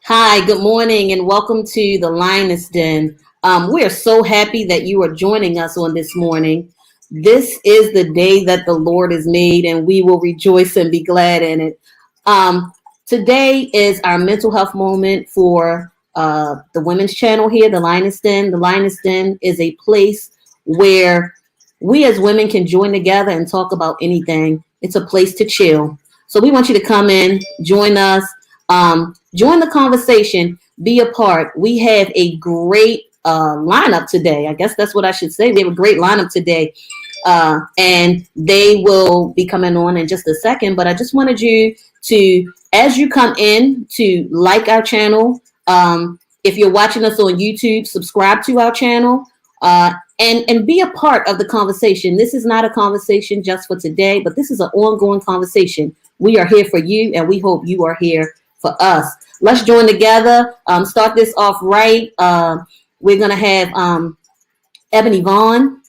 Hi, good morning, and welcome to the Lioness Den. We are so happy that you are joining us on this morning. This is the day that the Lord has made, and we will rejoice and be glad in it. Today is our mental health moment for the women's channel here, the Lioness Den. The Lioness Den is a place where we as women can join together and talk about anything. It's a place to chill. So we want you to come in, join us. Join the conversation, be a part. We have a great lineup today. I guess that's what I should say. We have a great lineup today. And they will be coming on in just a second. But I just wanted you to, as you come in, to like our channel. If you're watching us on YouTube, subscribe to our channel. And be a part of the conversation. This is not a conversation just for today, but this is an ongoing conversation. We are here for you, and we hope you are here for us. Let's join together. Start this off right. We're going to have Ebony Vaughn,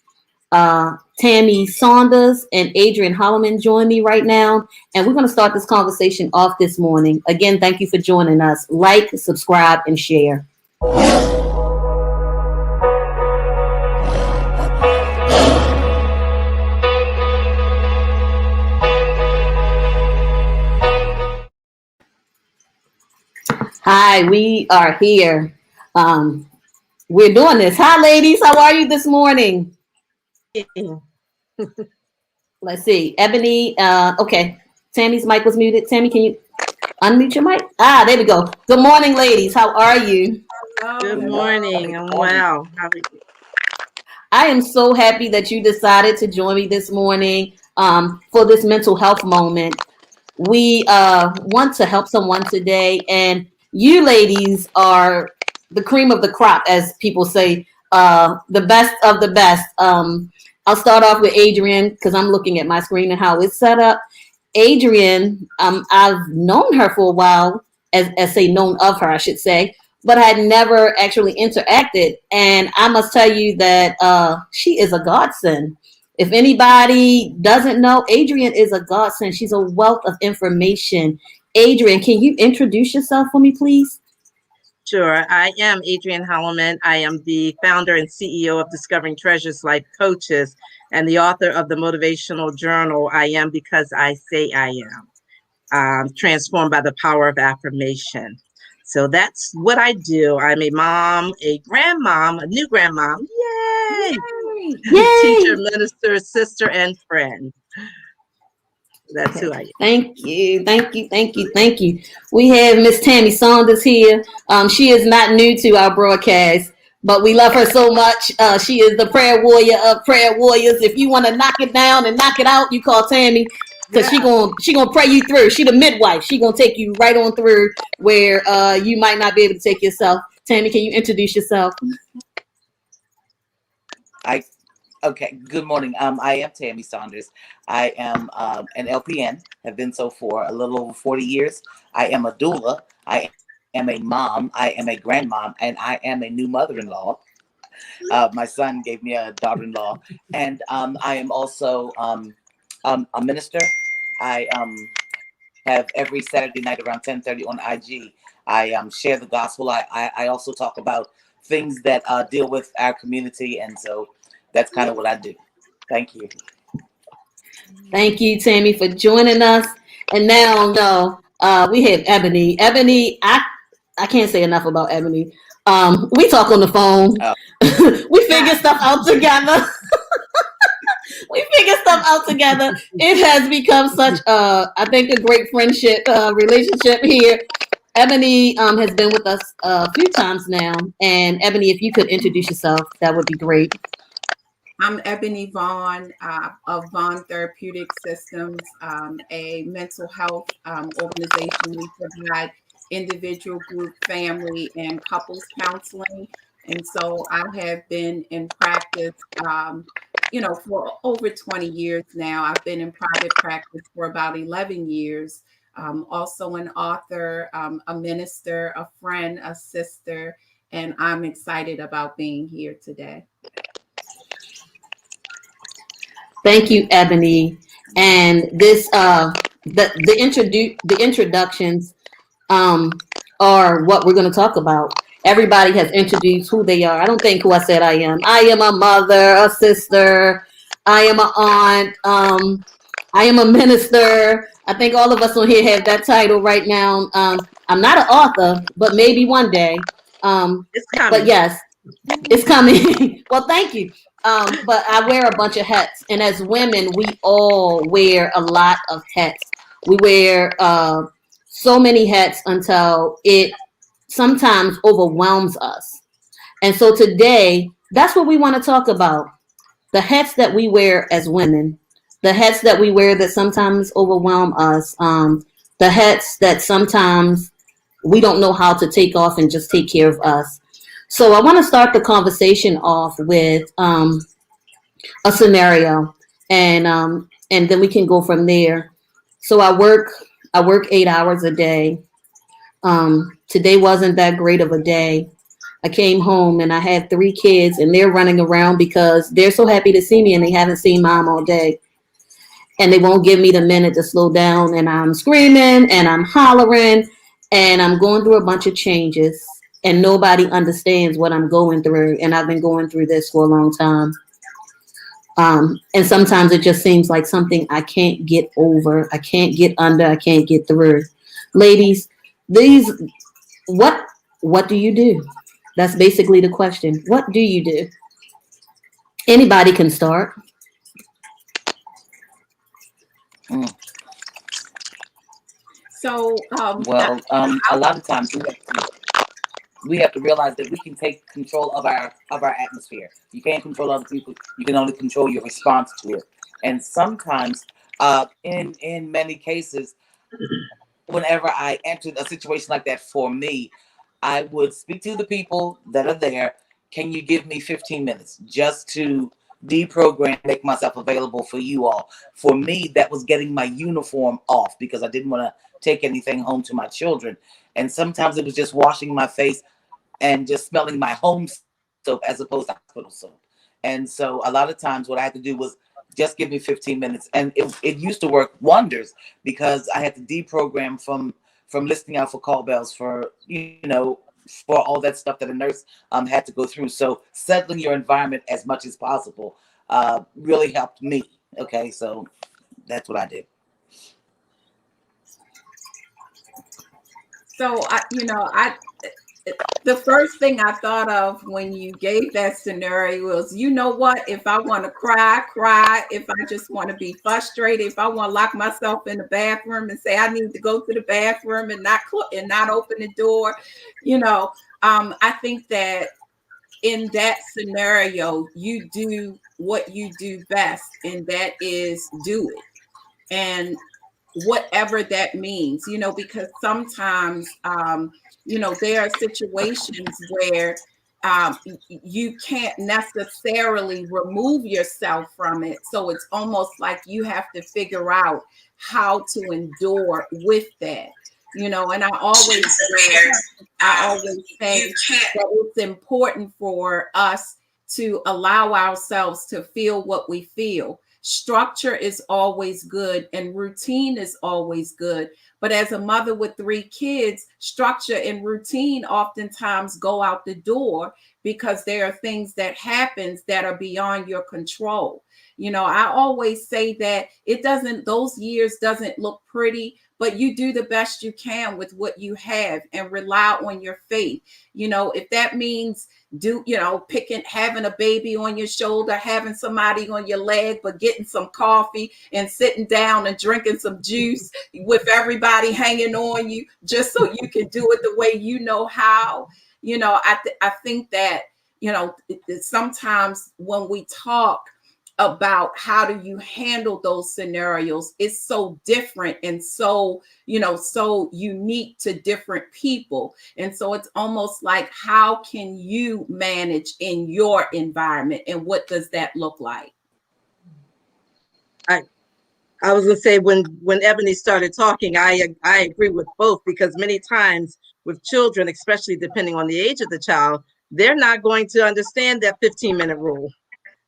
Tammy Saunders, and Adrian Holloman join me right now. And we're going to start this conversation off this morning. Again, thank you for joining us. Like, subscribe, and share. Hi, we are here. We're doing this. Hi, ladies. How are you this morning? Let's see. Ebony. Okay. Tammy's mic was muted. Tammy, can you unmute your mic? There we go. Good morning, ladies. How are you? Good morning. I'm well. How are you? I am so happy that you decided to join me this morning for this mental health moment. We want to help someone today, and you ladies are the cream of the crop, as people say, the best of the best. I'll start off with Adrian because I'm looking at my screen and how it's set up. Adrian, I've known her for a while, known of her, I should say, but I had never actually interacted. And I must tell you that she is a godsend. If anybody doesn't know, Adrian is a godsend. She's a wealth of information. Adrian, can you introduce yourself for me, please? Sure. I am Adrian Holloman. I am the founder and CEO of Discovering Treasures Life Coaches and the author of the motivational journal, I Am Because I Say I Am, transformed by the power of affirmation. So that's what I do. I'm a mom, a grandmom, a new grandmom. Yay! Yay! Teacher, minister, sister, and friend. That's who I am. Thank you. We have Miss Tammy Saunders here. She is not new to our broadcast, but we love her so much. She is the prayer warrior of prayer warriors. If you want to knock it down and knock it out, you call Tammy, because she gonna pray you through. She the midwife. She gonna take you right on through where you might not be able to take yourself. Tammy, can you introduce yourself? Okay, good morning. I am Tammy Saunders. I am an LPN, have been so for a little over 40 years. I am a doula. I am a mom. I am a grandmom, and I am a new mother-in-law. My son gave me a daughter-in-law, and I am also a minister. I have every Saturday night around 10:30 on IG. I share the gospel. I also talk about things that deal with our community, and so that's kind of what I do. Thank you. Thank you, Tammy, for joining us. And now, we have Ebony. Ebony, I can't say enough about Ebony. We talk on the phone. We figure stuff out together. It has become such, I think, a great friendship relationship here. Ebony has been with us a few times now. And Ebony, if you could introduce yourself, that would be great. I'm Ebony Vaughn of Vaughn Therapeutic Systems, a mental health organization. We provide individual, group, family, and couples counseling. And so I have been in practice, for over 20 years now. I've been in private practice for about 11 years. Also an author, a minister, a friend, a sister, and I'm excited about being here today. Thank you, Ebony. And this the introductions are what we're going to talk about. Everybody has introduced who they are. I don't think who I said I am. I am a mother, a sister. I am an aunt. I am a minister. I think all of us on here have that title right now. I'm not an author, but maybe one day. It's But coming. yes, it's coming. Well, thank you. But I wear a bunch of hats, and as women, we all wear a lot of hats. We wear so many hats until it sometimes overwhelms us. And so today, that's what we want to talk about: the hats that we wear as women, the hats that we wear that sometimes overwhelm us, the hats that sometimes we don't know how to take off and just take care of us. So I want to start the conversation off with a scenario, and then we can go from there. So I work 8 hours a day. Today wasn't that great of a day. I came home and I had 3 kids, and they're running around because they're so happy to see me and they haven't seen mom all day. And they won't give me the minute to slow down. And I'm screaming and I'm hollering and I'm going through a bunch of changes. And nobody understands what I'm going through. And I've been going through this for a long time. And sometimes it just seems like something I can't get over, I can't get under, I can't get through. Ladies, these what what do you do? That's basically the question. What do you do? Anybody can start. Mm. So, Well, a lot of times we have to realize that we can take control of our atmosphere. You can't control other people. You can only control your response to it. And sometimes, in many cases, whenever I entered a situation like that, for me, I would speak to the people that are there. Can you give me 15 minutes just to deprogram, make myself available for you all? For me, that was getting my uniform off because I didn't want to take anything home to my children. And sometimes it was just washing my face and just smelling my home soap as opposed to hospital soap. And so a lot of times what I had to do was just give me 15 minutes. And it used to work wonders because I had to deprogram from listening out for call bells, for, for all that stuff that a nurse had to go through. So settling your environment as much as possible really helped me. Okay, so that's what I did. so I the first thing I thought of when you gave that scenario was, you know what? If I want to cry, cry. If I just want to be frustrated, if I want to lock myself in the bathroom and say I need to go to the bathroom and not open the door, I think that in that scenario, you do what you do best, and that is do it. And whatever that means, because sometimes, there are situations where you can't necessarily remove yourself from it. So it's almost like you have to figure out how to endure with that. And I always say that it's important for us to allow ourselves to feel what we feel. Structure is always good and routine is always good. But as a mother with 3 kids, structure and routine oftentimes go out the door because there are things that happens that are beyond your control. I always say that those years doesn't look pretty, but you do the best you can with what you have and rely on your faith. If that means having a baby on your shoulder, having somebody on your leg, but getting some coffee and sitting down and drinking some juice with everybody hanging on you just so you can do it the way you know how. I think that, sometimes when we talk about how do you handle those scenarios, it's so different and so unique to different people. And so it's almost like, how can you manage in your environment, and what does that look like? I was gonna say, when Ebony started talking, I agree with both, because many times with children, especially depending on the age of the child, they're not going to understand that 15-minute rule.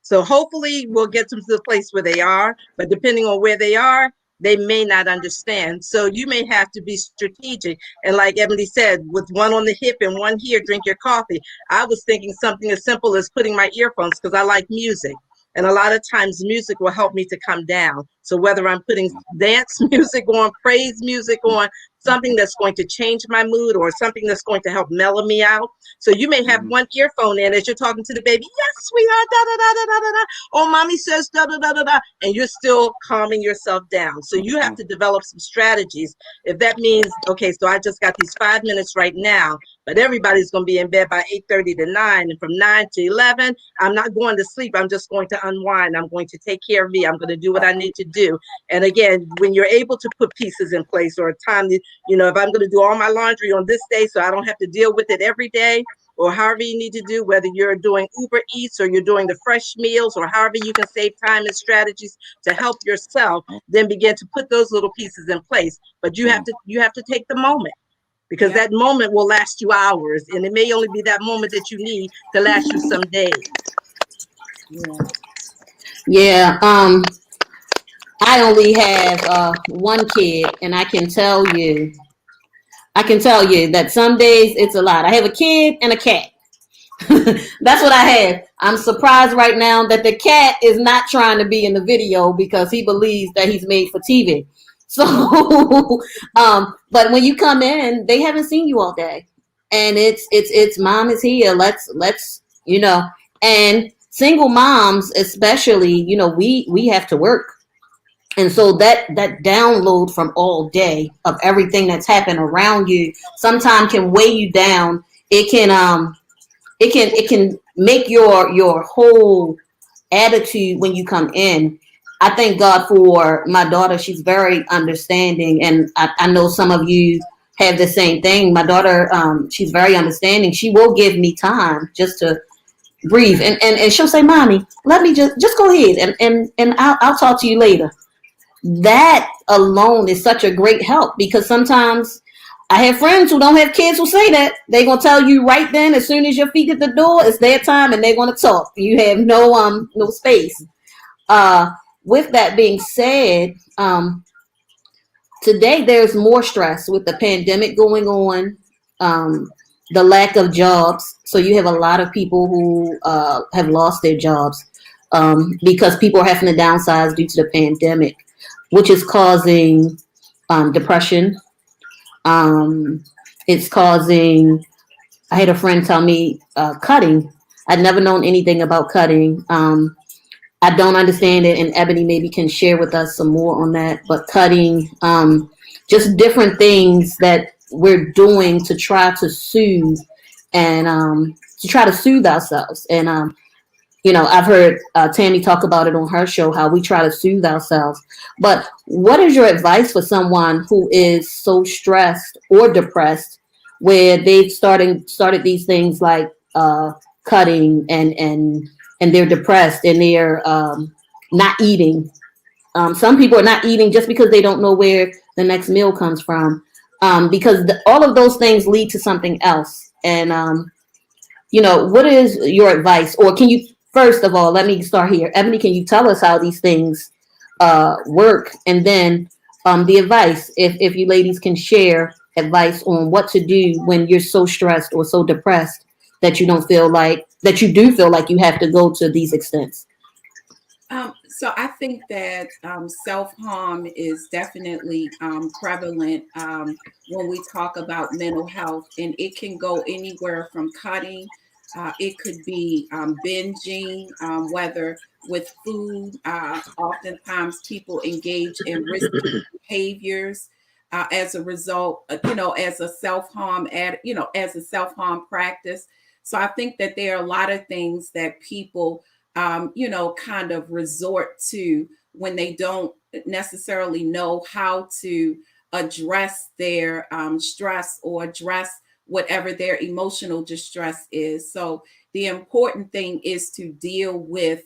So hopefully we'll get them to the place where they are, but depending on where they are, they may not understand. So you may have to be strategic. And like Emily said, with one on the hip and one here, drink your coffee. I was thinking something as simple as putting my earphones, because I like music. And a lot of times music will help me to come down. So whether I'm putting dance music on, praise music on, something that's going to change my mood or something that's going to help mellow me out. So you may have one earphone in as you're talking to the baby. Yes, sweetheart, da da da da da da da. Oh, mommy says da da da da da, and you're still calming yourself down. So you have to develop some strategies. If that means, okay, so I just got these 5 minutes right now, but everybody's going to be in bed by 8:30 to 9, and from 9 to 11, I'm not going to sleep. I'm just going to unwind. I'm going to take care of me. I'm going to do what I need to do. And again, when you're able to put pieces in place, or a time that, if I'm going to do all my laundry on this day so I don't have to deal with it every day, or however you need to do, whether you're doing Uber Eats or you're doing the fresh meals, or however you can save time and strategies to help yourself, then begin to put those little pieces in place. But you have to take the moment, because that moment will last you hours, and it may only be that moment that you need to last you some days. Yeah. I only have one kid, and I can tell you that some days it's a lot. I have a kid and a cat. That's what I have. I'm surprised right now that the cat is not trying to be in the video because he believes that he's made for TV. So, but when you come in, they haven't seen you all day, and it's mom is here. Let's and single moms especially, we have to work. And so that download from all day of everything that's happened around you sometimes can weigh you down. It can make your whole attitude when you come in. I thank God for my daughter. She's very understanding, and I know some of you have the same thing. My daughter, she's very understanding. She will give me time just to breathe, and she'll say, "Mommy, let me just go ahead, and I'll talk to you later." That alone is such a great help, because sometimes I have friends who don't have kids who say that. They're gonna tell you right then, as soon as your feet hit the door, it's their time, and they're gonna talk. You have no space. With that being said, today there's more stress with the pandemic going on, the lack of jobs. So you have a lot of people who have lost their jobs because people are having to downsize due to the pandemic, which is causing depression. It's causing, I had a friend tell me cutting. I'd never known anything about cutting. I don't understand it, and Ebony maybe can share with us some more on that. But cutting, just different things that we're doing to try to soothe and to try to soothe ourselves. And I've heard Tammy talk about it on her show, how we try to soothe ourselves. But what is your advice for someone who is so stressed or depressed, where they've started these things like cutting and they're depressed and they're not eating? Some people are not eating just because they don't know where the next meal comes from, because all of those things lead to something else. And what is your advice? Or can you, first of all, let me start here. Ebony, can you tell us how these things work? And then the advice, if you ladies can share advice on what to do when you're so stressed or so depressed that you do feel like you have to go to these extents. So I think that self-harm is definitely prevalent when we talk about mental health, and it can go anywhere from cutting. It could be binging, whether with food. Oftentimes people engage in risky behaviors as a result, as a self-harm, as a self-harm practice. So I think that there are a lot of things that people kind of resort to when they don't necessarily know how to address their stress or address whatever their emotional distress is. So the important thing is to deal with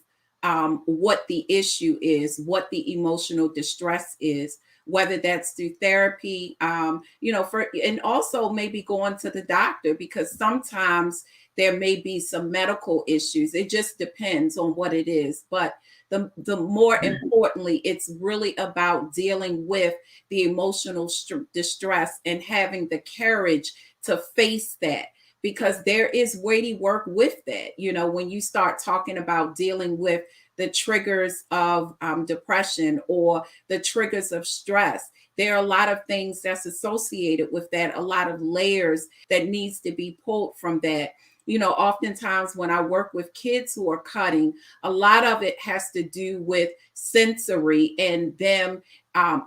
what the issue is, what the emotional distress is. whether that's through therapy, and also maybe going to the doctor, because sometimes there may be some medical issues. It just depends on what it is. But the more importantly, it's really about dealing with the emotional distress and having the courage to face that, because there is weighty work with that. When you start talking about dealing with the triggers of depression or the triggers of stress, there are a lot of things that's associated with that, a lot of layers that needs to be pulled from that. Oftentimes when I work with kids who are cutting, a lot of it has to do with sensory and them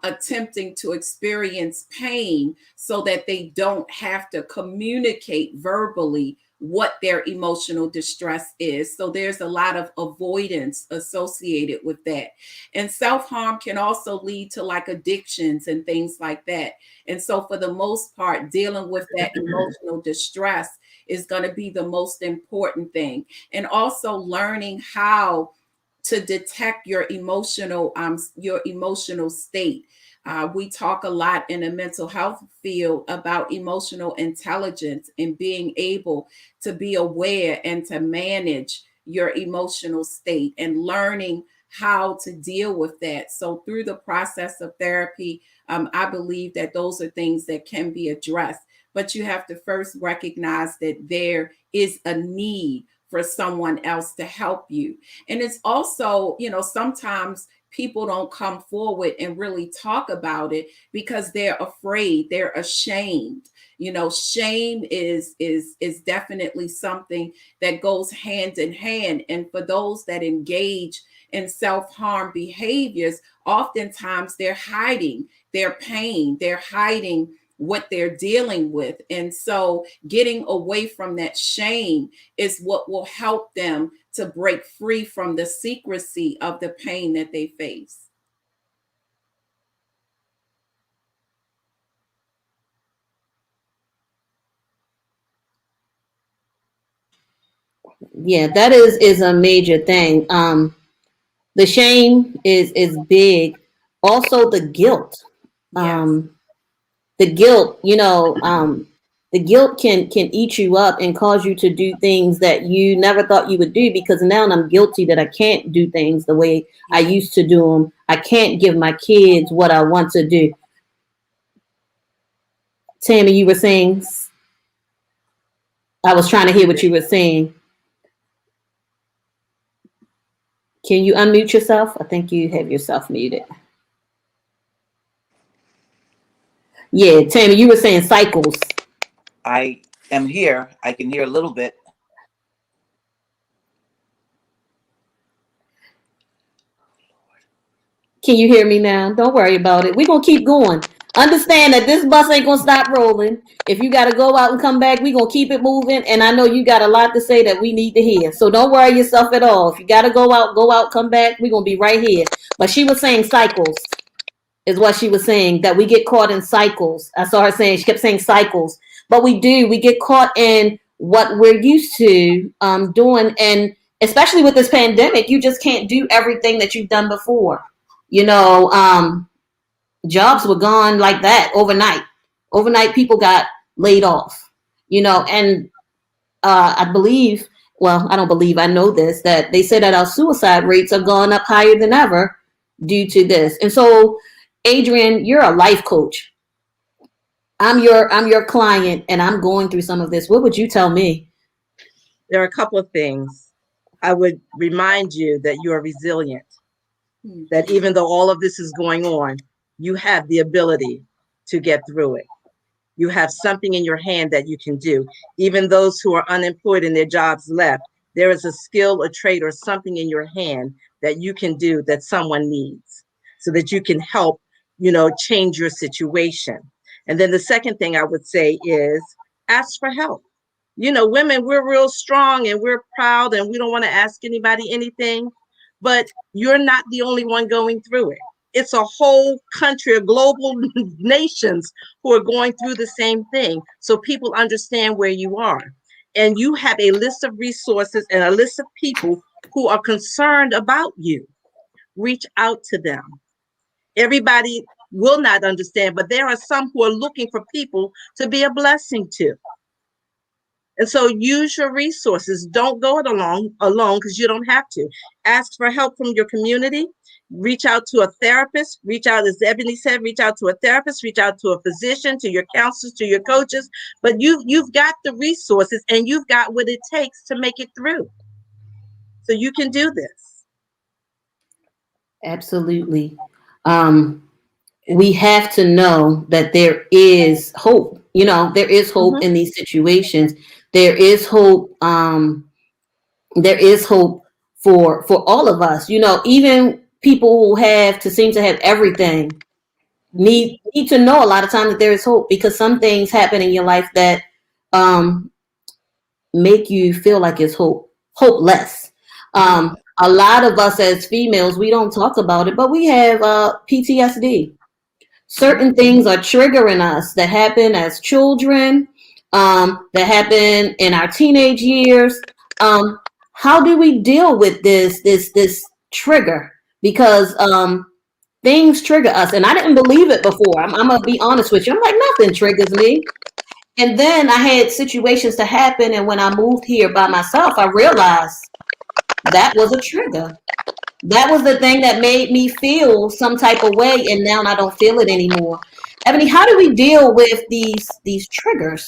attempting to experience pain so that they don't have to communicate verbally what their emotional distress is. So there's a lot of avoidance associated with that. And self-harm can also lead to like addictions and things like that. And so for the most part, dealing with that emotional distress is going to be the most important thing. And also learning how to detect your emotional state. We talk a lot in the mental health field about emotional intelligence and being able to be aware and to manage your emotional state and learning how to deal with that. So through the process of therapy, I believe that those are things that can be addressed. But you have to first recognize that there is a need for someone else to help you. And it's also, sometimes people don't come forward and really talk about it because they're afraid, they're ashamed. Shame is definitely something that goes hand in hand. And for those that engage in self-harm behaviors, oftentimes they're hiding their pain, they're hiding what they're dealing with. And so getting away from that shame is what will help them to break free from the secrecy of the pain that they face. Yeah, that is a major thing. The shame is big. Also, the guilt. Yes. Um, the guilt, the guilt can eat you up and cause you to do things that you never thought you would do, because now I'm guilty that I can't do things the way I Yeah. used to do them. I can't give my kids what I want to do. Tammy, you were saying, I was trying to hear what you were saying. Can you unmute yourself? I think you have yourself muted. Yeah, Tammy, you were saying cycles. I am here. I can hear a little bit. Can you hear me now? Don't worry about it. We're going to keep going. Understand that this bus ain't going to stop rolling. If you got to go out and come back, we're going to keep it moving. And I know you got a lot to say that we need to hear. So don't worry yourself at all. If you got to go out, come back. We're going to be right here. But she was saying cycles is what she was saying, that we get caught in cycles. I saw her saying, she kept saying cycles. But we do. We get caught in what we're used to doing. And especially with this pandemic, you just can't do everything that you've done before. You know, jobs were gone like that overnight. Overnight, people got laid off. And I believe, well, I don't believe, I know this, that they say that our suicide rates have gone up higher than ever due to this. And so, Adrian, you're a life coach. I'm your client, and I'm going through some of this. What would you tell me? There are a couple of things. I would remind you that you are resilient, Hmm. that even though all of this is going on, you have the ability to get through it. You have something in your hand that you can do. Even those who are unemployed and their jobs left, there is a skill, a trade, or something in your hand that you can do that someone needs so that you can help, change your situation. And then the second thing I would say is ask for help. Women, we're real strong and we're proud and we don't want to ask anybody anything, but you're not the only one going through it. It's a whole country of global nations who are going through the same thing. So people understand where you are. And you have a list of resources and a list of people who are concerned about you. Reach out to them. Everybody will not understand, but there are some who are looking for people to be a blessing to. And so use your resources. Don't go it alone because you don't have to. Ask for help from your community. Reach out to a therapist. Reach out, as Ebony said, reach out to a therapist, reach out to a physician, to your counselors, to your coaches. But you've got the resources and you've got what it takes to make it through. So you can do this. Absolutely. We have to know that there is hope. There is hope in these situations. There is hope. There is hope for all of us. Even people who seem to have everything need to know a lot of times that there is hope, because some things happen in your life that make you feel like it's hopeless. A lot of us as females, we don't talk about it, but we have PTSD. Certain things are triggering us that happen as children, that happen in our teenage years. How do we deal with this trigger? Because things trigger us, and I didn't believe it before. I'm gonna be honest with you. I'm like, nothing triggers me. And then I had situations to happen, and when I moved here by myself, I realized that was a trigger. That was the thing that made me feel some type of way, and now I don't feel it anymore. Ebony, how do we deal with these triggers?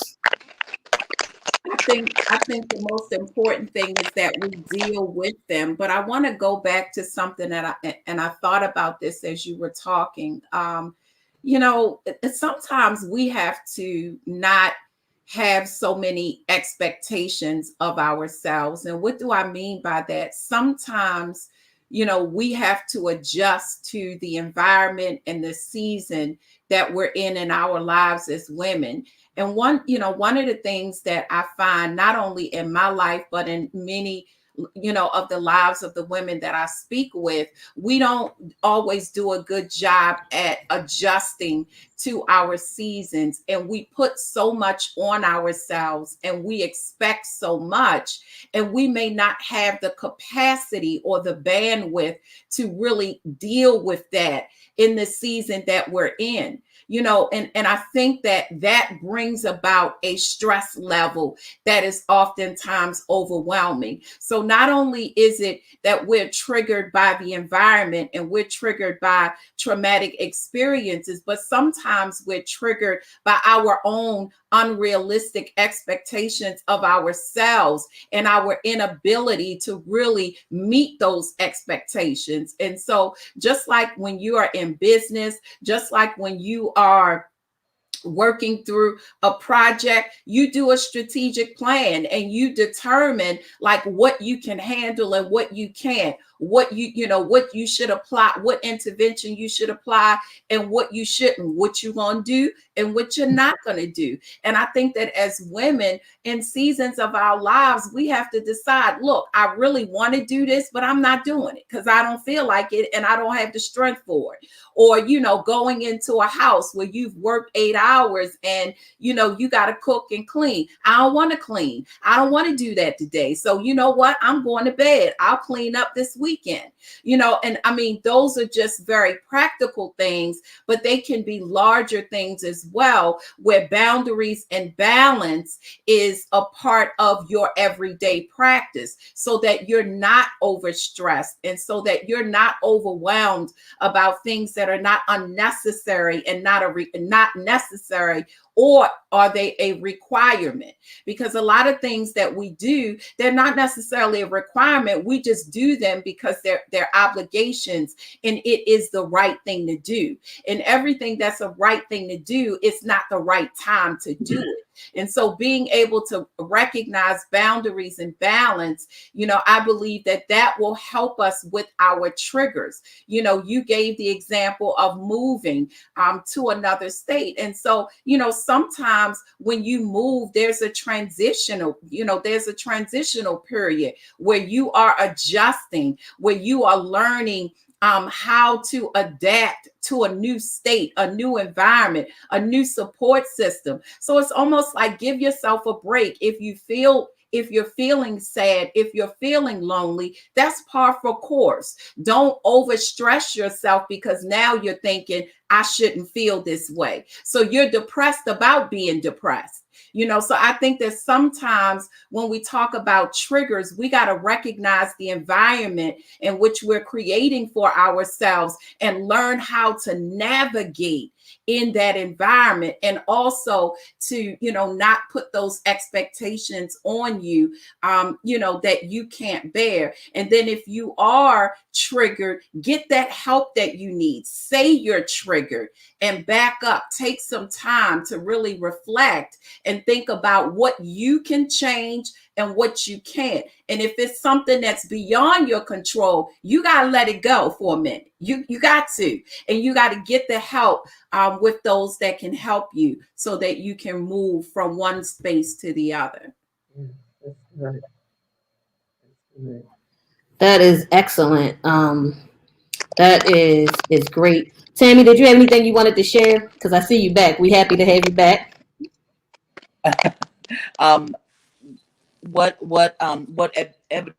I think the most important thing is that we deal with them. But I want to go back to something that I thought about this as you were talking. Sometimes we have to not have so many expectations of ourselves. And what do I mean by that? Sometimes, we have to adjust to the environment and the season that we're in our lives as women. And one of the things that I find not only in my life, but in many, of the lives of the women that I speak with, we don't always do a good job at adjusting to our seasons. And we put so much on ourselves and we expect so much, and we may not have the capacity or the bandwidth to really deal with that in the season that we're in. And I think that brings about a stress level that is oftentimes overwhelming. So not only is it that we're triggered by the environment and we're triggered by traumatic experiences, but sometimes we're triggered by our own unrealistic expectations of ourselves and our inability to really meet those expectations. And so just like when you are in business, just like when you are working through a project, you do a strategic plan and you determine like what you can handle and what you can't, what you should apply, what intervention you should apply and what you shouldn't, what you're going to do and what you're not going to do. And I think that as women in seasons of our lives, we have to decide, look, I really want to do this, but I'm not doing it because I don't feel like it and I don't have the strength for it. Or, going into a house where you've worked 8 hours and, you got to cook and clean. I don't want to clean. I don't want to do that today. So you know what? I'm going to bed. I'll clean up this weekend, and I mean, those are just very practical things, but they can be larger things as well, where boundaries and balance is a part of your everyday practice so that you're not overstressed and so that you're not overwhelmed about things that are not unnecessary and not necessary, or are they a requirement? Because a lot of things that we do, they're not necessarily a requirement. We just do them because they're obligations and it is the right thing to do. And everything that's a right thing to do, it's not the right time to do it. And so being able to recognize boundaries and balance, I believe that will help us with our triggers. You gave the example of moving to another state. And so, sometimes when you move, there's a transitional period where you are adjusting, where you are learning how to adapt to a new state, a new environment, a new support system. So it's almost like give yourself a break. If you feel if you're feeling sad, if you're feeling lonely, that's par for course. Don't overstress yourself because now you're thinking, I shouldn't feel this way. So you're depressed about being depressed. So I think that sometimes when we talk about triggers, we got to recognize the environment in which we're creating for ourselves and learn how to navigate in that environment, and also to not put those expectations on you that you can't bear. And then if you are triggered, get that help that you need. Say you're triggered and back up. Take some time to really reflect and think about what you can change and what you can't. And if it's something that's beyond your control, you got to let it go for a minute. You got to, and you got to get the help with those that can help you so that you can move from one space to the other. That's good. That's good. That is excellent. That is great. Tammy, did you have anything you wanted to share? Because I see you back. We happy to have you back. um, what Ebony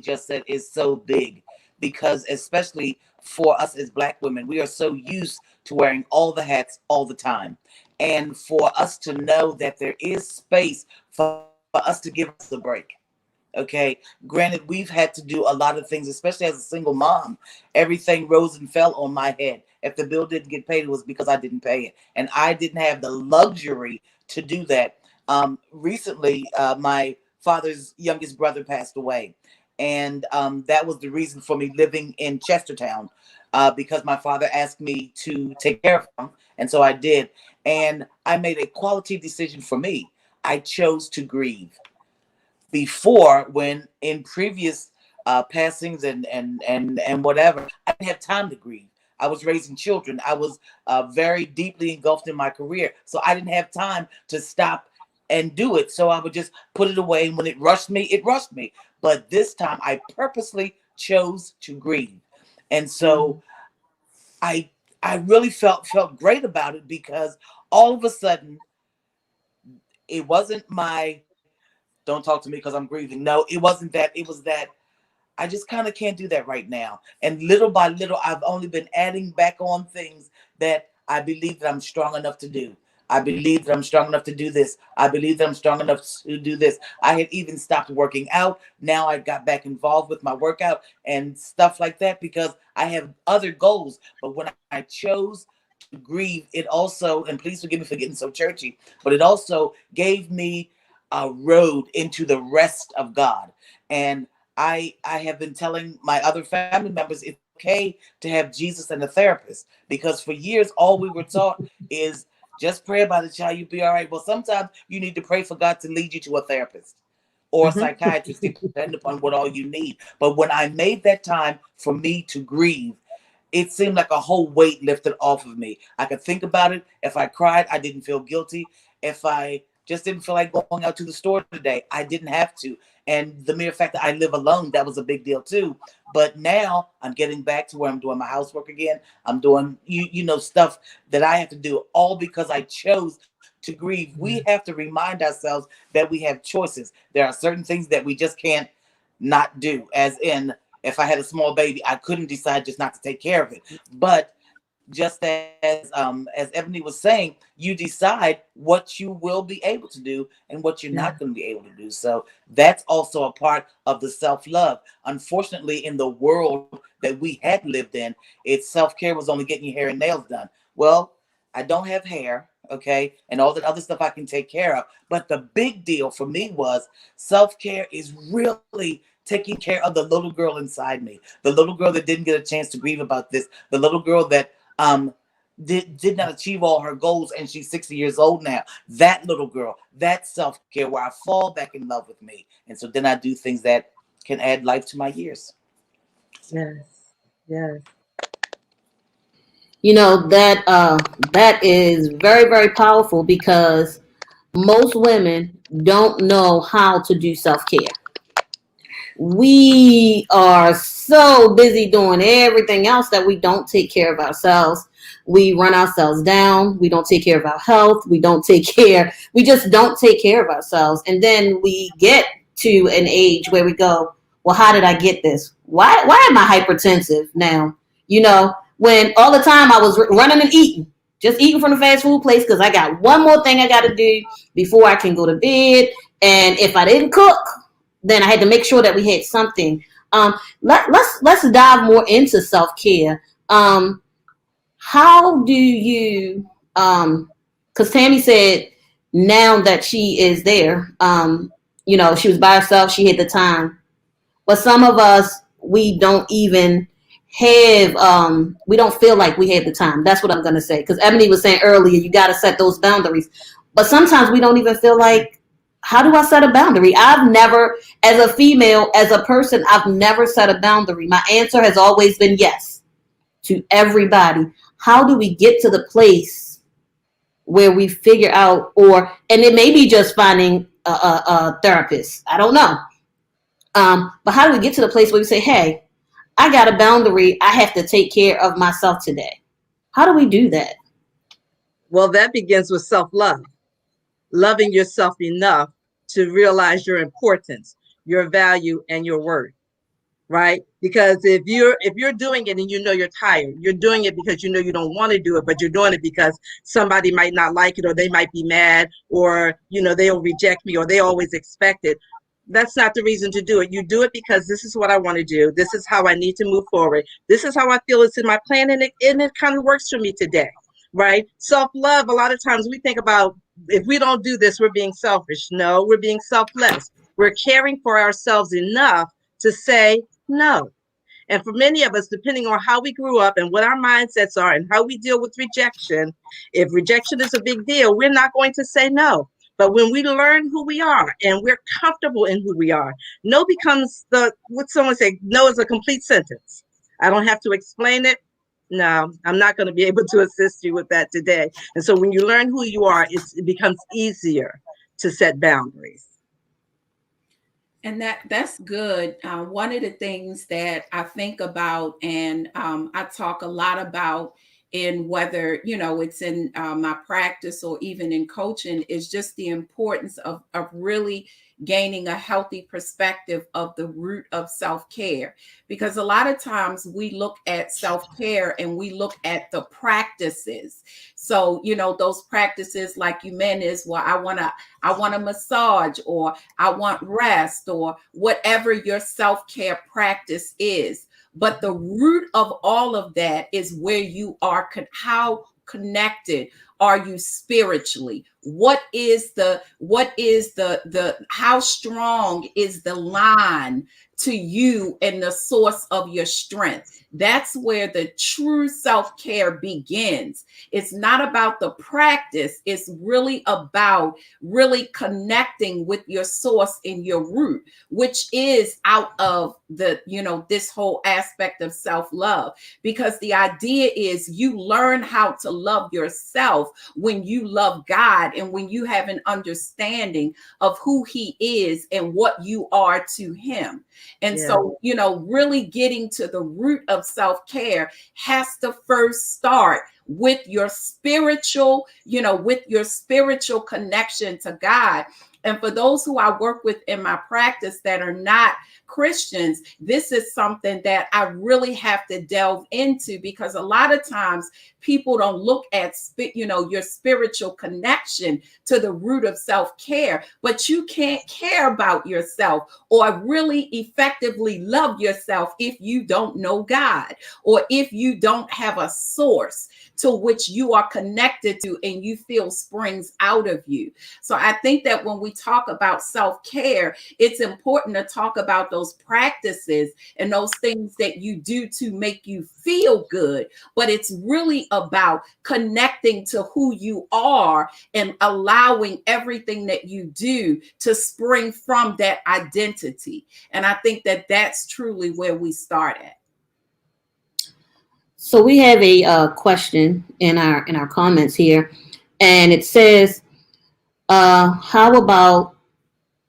just said is so big, because especially for us as Black women, we are so used to wearing all the hats all the time, and for us to know that there is space for us to give us a break. Okay, granted, we've had to do a lot of things, especially as a single mom. Everything rose and fell on my head. If the bill didn't get paid, it was because I didn't pay it, and I didn't have the luxury to do that. Recently, my father's youngest brother passed away, and that was the reason for me living in Chestertown, because my father asked me to take care of him, and so I did. And I made a quality decision for me. I chose to grieve. Before, when in previous passings and whatever, I didn't have time to grieve. I was raising children. I was very deeply engulfed in my career, so I didn't have time to stop and do it. So I would just put it away, and when it rushed me, it rushed me. But this time I purposely chose to grieve. And so i I really felt great about it, because all of a sudden it wasn't my don't talk to me because I'm grieving. No, it wasn't that. It was that I just kind of can't do that right now. And little by little, I've only been adding back on things that I believe that I'm strong enough to do. I believe that I'm strong enough to do this. I believe that I'm strong enough to do this. I had even stopped working out. Now I got back involved with my workout and stuff like that, because I have other goals. But when I chose to grieve, it also, and please forgive me for getting so churchy, but it also gave me a road into the rest of God. And I have been telling my other family members it's okay to have Jesus and a therapist, because for years all we were taught is just pray about it, child, you'll be all right. Well, sometimes you need to pray for God to lead you to a therapist or a psychiatrist, depending upon what all you need. But when I made that time for me to grieve, it seemed like a whole weight lifted off of me. I could think about it. If I cried, I didn't feel guilty. If I just didn't feel like going out to the store today, I didn't have to. And the mere fact that I live alone, that was a big deal too. But now I'm getting back to where I'm doing my housework again. I'm doing stuff that I have to do, all because I chose to grieve. We have to remind ourselves that we have choices. There are certain things that we just can't not do. As in, if I had a small baby, I couldn't decide just not to take care of it. But just as Ebony was saying, you decide what you will be able to do and what you're not going to be able to do. So that's also a part of the self-love. Unfortunately, in the world that we had lived in, it's self-care was only getting your hair and nails done. Well, I don't have hair, okay, and all that other stuff I can take care of. But the big deal for me was self-care is really taking care of the little girl inside me, the little girl that didn't get a chance to grieve about this, the little girl that did not achieve all her goals, and she's 60 years old now. That little girl, that self-care where I fall back in love with me. And so then I do things that can add life to my years. Yes. Yes. That is very, very powerful, because most women don't know how to do self-care. we are so busy doing everything else that we don't take care of ourselves. We run ourselves down. We don't take care of our health. We just don't take care of ourselves. And then we get to an age where we go, well, how did I get this? Why am I hypertensive now? When all the time I was running and eating, just eating from the fast food place because I got one more thing I got to do before I can go to bed. And if I didn't cook, then I had to make sure that we had something. Let's dive more into self-care. How do you? Because Tammy said now that she is there, she was by herself. She had the time, but some of us we don't even have. We don't feel like we have the time. That's what I'm gonna say. Because Ebony was saying earlier, you got to set those boundaries. But sometimes we don't even feel like, how do I set a boundary? I've never, as a female, as a person, I've never set a boundary. My answer has always been yes to everybody. How do we get to the place where we figure out, and it may be just finding a therapist. I don't know. But how do we get to the place where we say, hey, I got a boundary. I have to take care of myself today. How do we do that? Well, that begins with self-love. Loving yourself enough to realize your importance, your value, and your worth, right? Because if you're doing it and you're tired, you're doing it because you don't want to do it, but you're doing it because somebody might not like it, or they might be mad, or they'll reject me, or they always expect it. That's not the reason to do it. You do it because this is what I want to do. This is how I need to move forward. This is how I feel it's in my plan, and it kind of works for me today, right? Self-love, a lot of times we think about, if we don't do this, we're being selfish. No, we're being selfless. We're caring for ourselves enough to say no. And for many of us, depending on how we grew up and what our mindsets are and how we deal with rejection, if rejection is a big deal, we're not going to say no. But when we learn who we are and we're comfortable in who we are, no becomes what someone say, no is a complete sentence. I don't have to explain it. No, I'm not going to be able to assist you with that today. And so when you learn who you are, it becomes easier to set boundaries. And that's good. One of the things that I think about, and I talk a lot about, in whether it's in my practice or even in coaching, is just the importance of really gaining a healthy perspective of the root of self-care. Because a lot of times we look at self-care and we look at the practices. So those practices, like you meant, is, well, I want a massage, or I want rest, or whatever your self-care practice is. But the root of all of that is where you are, how connected are you spiritually? What is the how strong is the line to you and the source of your strength? That's where the true self-care begins. It's not about the practice. It's really about really connecting with your source and your root, which is out of this whole aspect of self-love. Because the idea is, you learn how to love yourself when you love God, and when you have an understanding of who He is and what you are to Him. And so, really getting to the root of self-care has to first start with your spiritual, with your spiritual connection to God. And for those who I work with in my practice that are not Christians, this is something that I really have to delve into, because a lot of times people don't look at, your spiritual connection to the root of self-care. But you can't care about yourself or really effectively love yourself if you don't know God, or if you don't have a source to which you are connected to and you feel springs out of you. So I think that when we talk about self-care, it's important to talk about those practices and those things that you do to make you feel good. But it's really about connecting to who you are and allowing everything that you do to spring from that identity. And I think that that's truly where we start at. So we have a question in our comments here, and it says, how about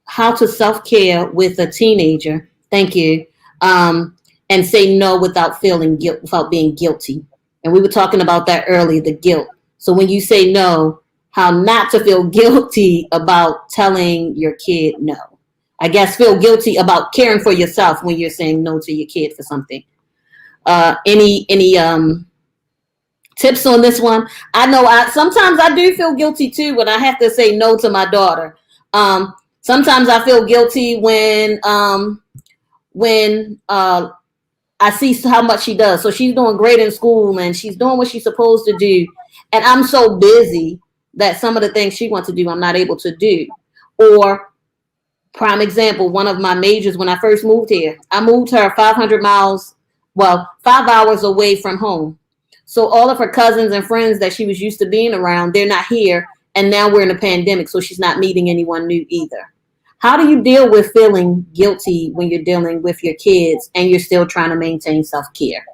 how to self-care with a teenager Thank you. And say no without feeling guilt, without being guilty. And we were talking about that earlier, the guilt. So when you say no, how not to feel guilty about telling your kid no. I guess feel guilty about caring for yourself when you're saying no to your kid for something. Any tips on this one? I know I sometimes I do feel guilty too when I have to say no to my daughter. Sometimes I feel guilty when I see how much she does. So she's doing great in school and she's doing what she's supposed to do. And I'm so busy that some of the things she wants to do, I'm not able to do. Or prime example, one of my majors when I first moved here, I moved her 500 miles, well, 5 hours away from home. So all of her cousins and friends that she was used to being around, they're not here. And now we're in a pandemic, so she's not meeting anyone new either. How do you deal with feeling guilty when you're dealing with your kids and you're still trying to maintain self-care?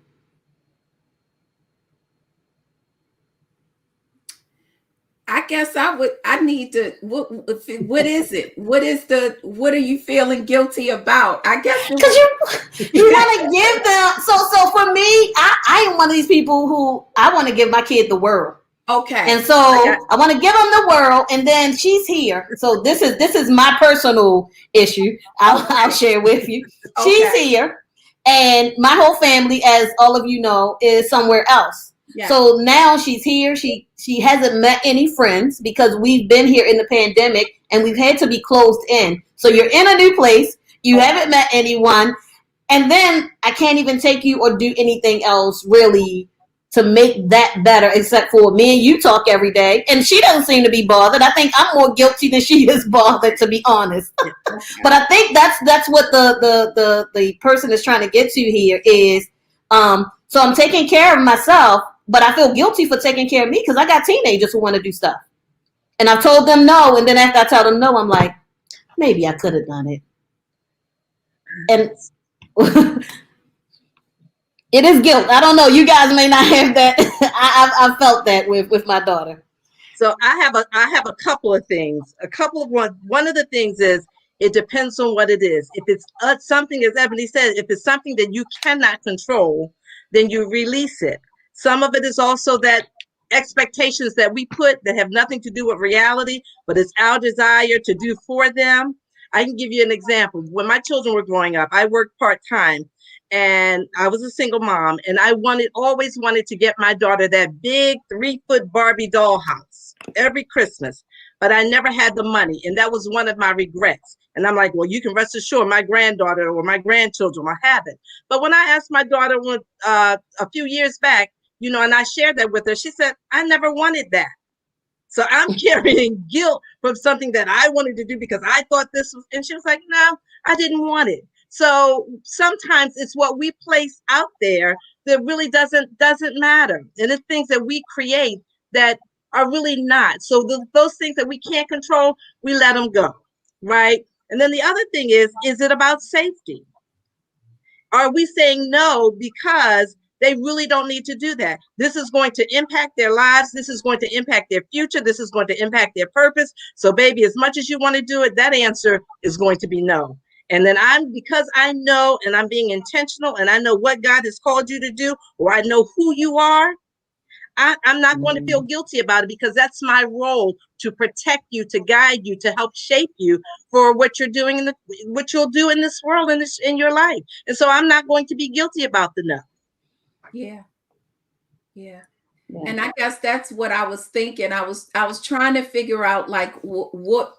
I guess I need to, what is it? What are you feeling guilty about? I guess because you want to give them, so for me, I am one of these people who I want to give my kid the world. Okay. And so I want to give them the world, and then she's here. So this is my personal issue. I'll share with you. She's here, and my whole family, as all of you know, is somewhere else. Yeah. So now she's here. She hasn't met any friends because we've been here in the pandemic and we've had to be closed in. So you're in a new place. You haven't met anyone, and then I can't even take you or do anything else really to make that better, except for me and you talk every day, and she doesn't seem to be bothered. I think I'm more guilty than she is bothered, to be honest. But I think that's what the person is trying to get to here is, so I'm taking care of myself, but I feel guilty for taking care of me because I got teenagers who want to do stuff, and I've told them no, and then after I tell them no, I'm like, maybe I could have done it, and. It is guilt. I don't know. You guys may not have that. I've felt that with my daughter. So I have a couple of things. One of the things is it depends on what it is. If it's something, as Ebony said, if it's something that you cannot control, then you release it. Some of it is also that expectations that we put that have nothing to do with reality, but it's our desire to do for them. I can give you an example. When my children were growing up, I worked part-time. And I was a single mom, and I always wanted to get my daughter that big 3-foot Barbie doll house every Christmas, but I never had the money. And that was one of my regrets. And I'm like, well, you can rest assured my granddaughter or my grandchildren will have it. But when I asked my daughter a few years back, and I shared that with her, she said, I never wanted that. So I'm carrying guilt from something that I wanted to do because I thought this was, and she was like, no, I didn't want it. So sometimes it's what we place out there that really doesn't matter. And it's things that we create that are really not. So those things that we can't control, we let them go, right? And then the other thing is it about safety? Are we saying no because they really don't need to do that? This is going to impact their lives. This is going to impact their future. This is going to impact their purpose. So baby, as much as you want to do it, that answer is going to be no. And then because I know, and I'm being intentional, and I know what God has called you to do, or I know who you are, I'm not going to feel guilty about it because that's my role to protect you, to guide you, to help shape you for what you're doing, what you'll do in this world, in your life. And so I'm not going to be guilty about the no. Yeah. And I guess that's what I was thinking. I was trying to figure out like what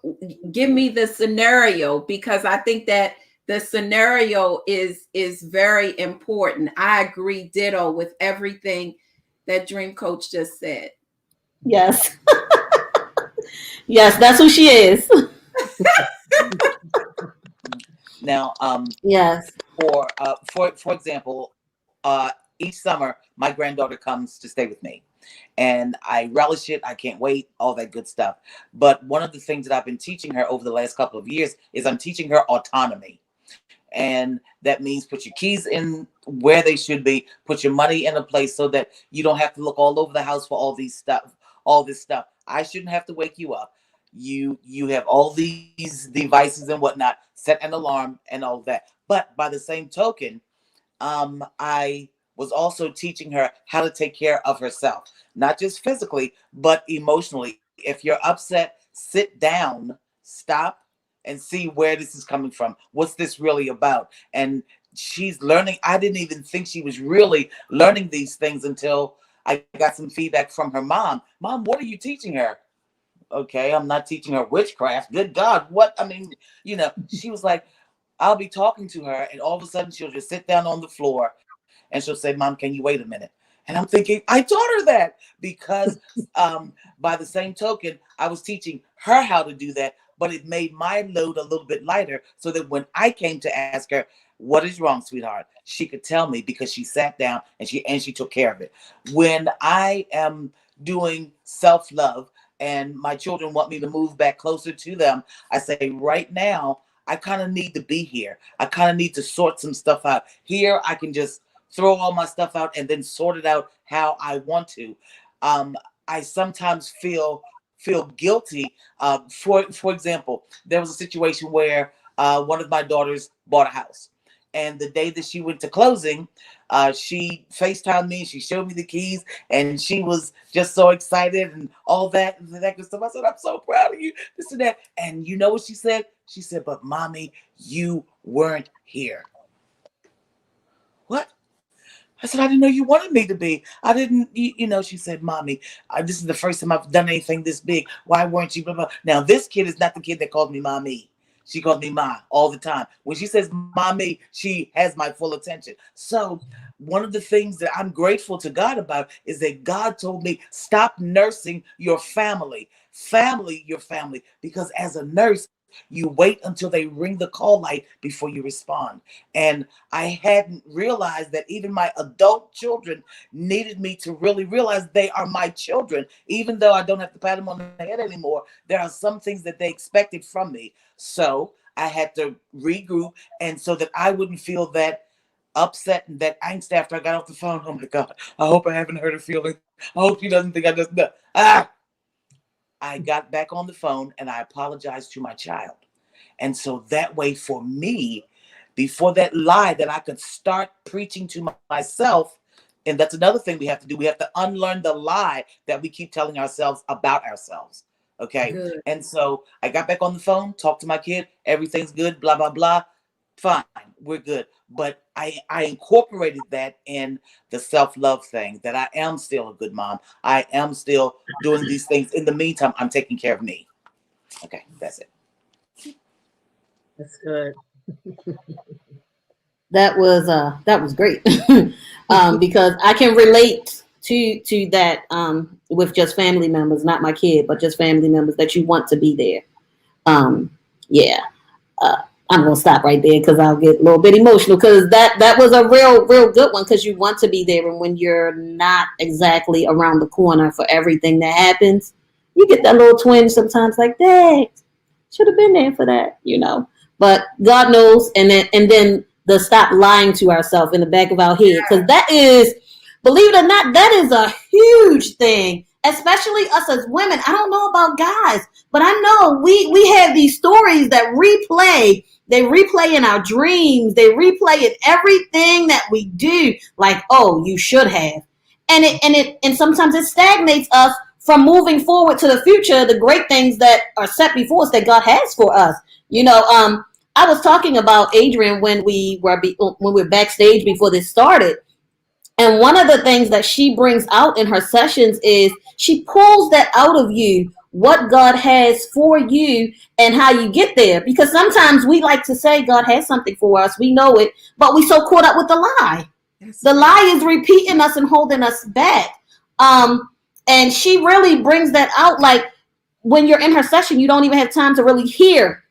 give me the scenario, because I think that the scenario is very important. I agree ditto with everything that Dream Coach just said. Yes. Yes, that's who she is. Now, yes. For example, each summer, my granddaughter comes to stay with me, and I relish it. I can't wait, all that good stuff. But one of the things that I've been teaching her over the last couple of years is I'm teaching her autonomy. And that means put your keys in where they should be, put your money in a place so that you don't have to look all over the house for all this stuff. I shouldn't have to wake you up. You have all these devices and whatnot, set an alarm and all that. But by the same token, I was also teaching her how to take care of herself, not just physically, but emotionally. If you're upset, sit down, stop, and see where this is coming from. What's this really about? And she's learning. I didn't even think she was really learning these things until I got some feedback from her mom. Mom, what are you teaching her? Okay, I'm not teaching her witchcraft. Good God, what? I mean, she was like, I'll be talking to her, and all of a sudden she'll just sit down on the floor and she'll say, Mom, can you wait a minute? And I'm thinking, I taught her that because by the same token, I was teaching her how to do that, but it made my load a little bit lighter so that when I came to ask her, what is wrong, sweetheart? She could tell me because she sat down and she took care of it. When I am doing self-love and my children want me to move back closer to them, I say, right now, I kind of need to be here. I kind of need to sort some stuff out. Here, I can just throw all my stuff out and then sort it out how I want to. I sometimes feel guilty. For example, there was a situation where one of my daughters bought a house. And the day that she went to closing, she FaceTimed me, she showed me the keys, and she was just so excited and all that and that good stuff. I said, I'm so proud of you, this and that. And you know what she said? She said, but Mommy, you weren't here. What? I said, I didn't know you wanted me to be. I didn't, she said, Mommy, this is the first time I've done anything this big. Why weren't you? Blah, blah. Now, this kid is not the kid that calls me Mommy. She calls me Ma all the time. When she says Mommy, she has my full attention. So one of the things that I'm grateful to God about is that God told me, stop nursing your family, your family, because as a nurse, you wait until they ring the call light before you respond. And I hadn't realized that even my adult children needed me to really realize they are my children. Even though I don't have to pat them on the head anymore, there are some things that they expected from me. So I had to regroup, and so that I wouldn't feel that upset and that angst after I got off the phone. Oh my God, I hope I haven't hurt her feelings. I hope she doesn't think I just I got back on the phone and I apologized to my child. And so that way for me, before that lie, that I could start preaching to myself. And that's another thing we have to do. We have to unlearn the lie that we keep telling ourselves about ourselves. Okay. Good. And so I got back on the phone, talked to my kid. Everything's good, blah, blah, blah. Fine. We're good. But I incorporated that in the self-love thing, that I am still a good mom. I am still doing these things. In the meantime, I'm taking care of me. Okay, that's it. That's good. That was great. Because I can relate to that with just family members, not my kid, but just family members that you want to be there. Yeah. I'm gonna stop right there because I'll get a little bit emotional, because that was a real good one, because you want to be there, and when you're not exactly around the corner for everything that happens, you get that little twinge sometimes, like, dang, should have been there for that, But God knows, and then the stop lying to ourselves in the back of our head, because that is, believe it or not, that is a huge thing, especially us as women. I don't know about guys, but I know we have these stories that replay. They replay in our dreams. They replay in everything that we do. Like, oh, you should have, and sometimes it stagnates us from moving forward to the future, the great things that are set before us that God has for us. I was talking about Adrian when we were backstage before this started. And one of the things that she brings out in her sessions is she pulls that out of you, what God has for you and how you get there. Because sometimes we like to say God has something for us. We know it, but we so caught up with the lie. The lie is repeating us and holding us back. And she really brings that out. Like, when you're in her session, you don't even have time to really hear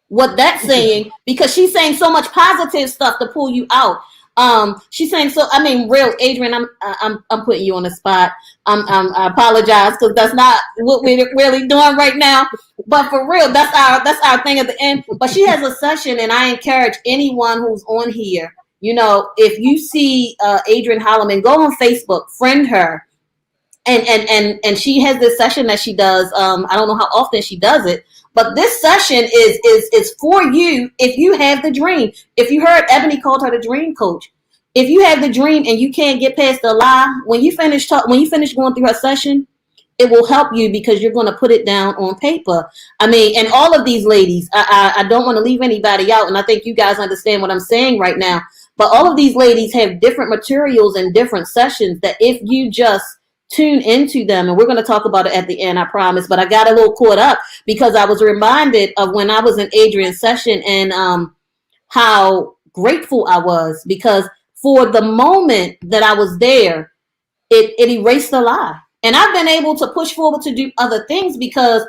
what that's saying, because she's saying so much positive stuff to pull you out. She's saying, so I mean, real Adrian, I'm putting you on the spot. I apologize, because that's not what we're really doing right now. But for real, that's our thing at the end. But she has a session, and I encourage anyone who's on here, if you see Adrian Holloman, go on Facebook, friend her, and she has this session that she does. I don't know how often she does it, but this session is for you if you have the dream. If you heard Ebony called her the dream coach. If you have the dream and you can't get past the lie, when you finish going through her session, it will help you because you're going to put it down on paper. I mean, and all of these ladies, I don't want to leave anybody out, and I think you guys understand what I'm saying right now. But all of these ladies have different materials and different sessions that if you just tune into them, and we're going to talk about it at the end, I promise. But I got a little caught up because I was reminded of when I was in Adrian's session and how grateful I was because for the moment that I was there, it erased the lie. And I've been able to push forward to do other things because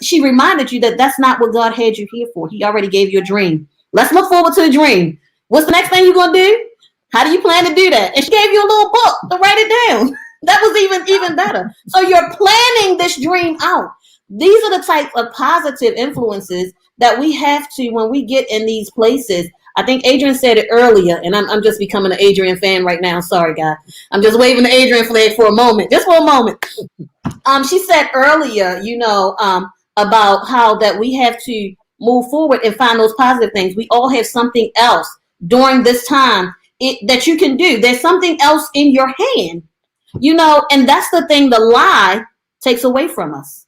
she reminded you that that's not what God had you here for. He already gave you a dream. Let's look forward to the dream. What's the next thing you're going to do? How do you plan to do that? And she gave you a little book to write it down. That was even better. So you're planning this dream out. These are the types of positive influences that we have to when we get in these places. I think Adrian said it earlier, and I'm just becoming an Adrian fan right now. Sorry, guys. I'm just waving the Adrian flag for a moment, just for a moment. She said earlier, about how that we have to move forward and find those positive things. We all have something else during this time that you can do. There's something else in your hand, and that's the thing the lie takes away from us.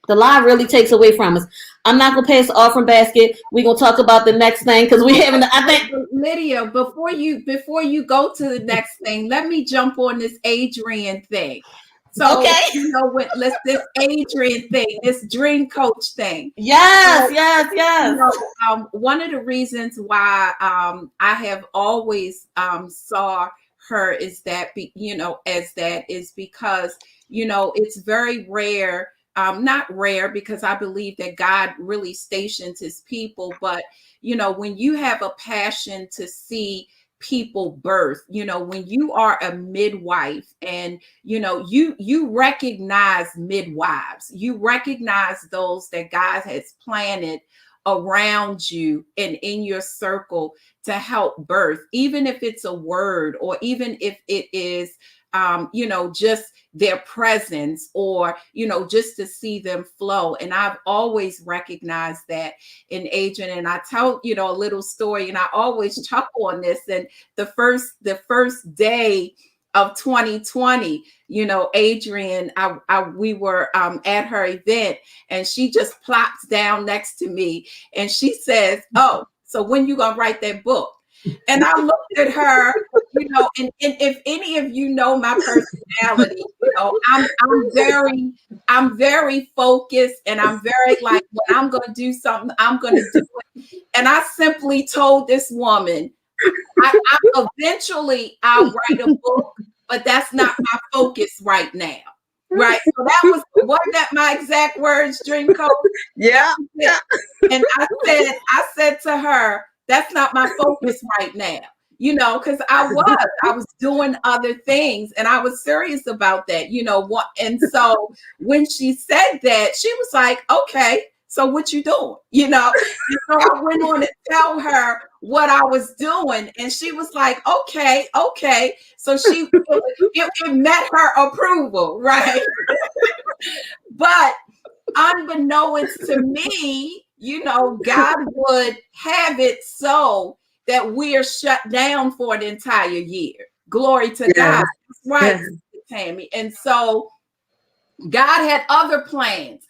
The lie really takes away from us. I'm not gonna pass the offering basket. We're gonna talk about the next thing because we haven't. I think Lydia, before you go to the next thing, let me jump on this Adrian thing. So okay. This Adrian thing, this dream coach thing. Yes. One of the reasons why I have always saw her is that is because it's very rare. Not rare because I believe that God really stations his people. But, when you have a passion to see people birth, when you are a midwife and, you recognize midwives, you recognize those that God has planted around you and in your circle to help birth, even if it's a word or even if it is just their presence or, just to see them flow. And I've always recognized that in Adrian. And I tell, a little story and I always chuckle on this. And the first day of 2020, Adrian, we were at her event and she just plops down next to me and she says, "Oh, so when you gonna write that book?" And I looked at her, and if any of you know my personality, I'm very focused and I'm very like, when I'm going to do something, I'm going to do it. And I simply told this woman, eventually I'll write a book, but that's not my focus right now. Right. So wasn't that my exact words, dream coach? Yeah. And I said to her, that's not my focus right now, because I was doing other things and I was serious about that, and so when she said that, she was like, "Okay, so what you doing?" And so I went on to tell her what I was doing and she was like, okay. So it met her approval, right? But unbeknownst to me, God would have it so that we are shut down for an entire year. Glory to God. That's right, Tammy. And so God had other plans,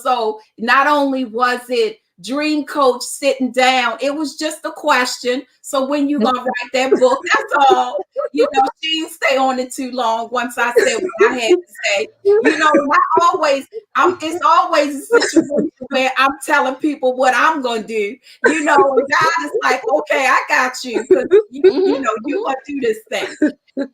so not only was it dream coach sitting down, it was just a question. So when you gonna write that book, that's all. She didn't stay on it too long once I said what I had to say. It's always a situation where I'm telling people what I'm gonna do, and God is like, "Okay, I got you, because you gonna do this thing."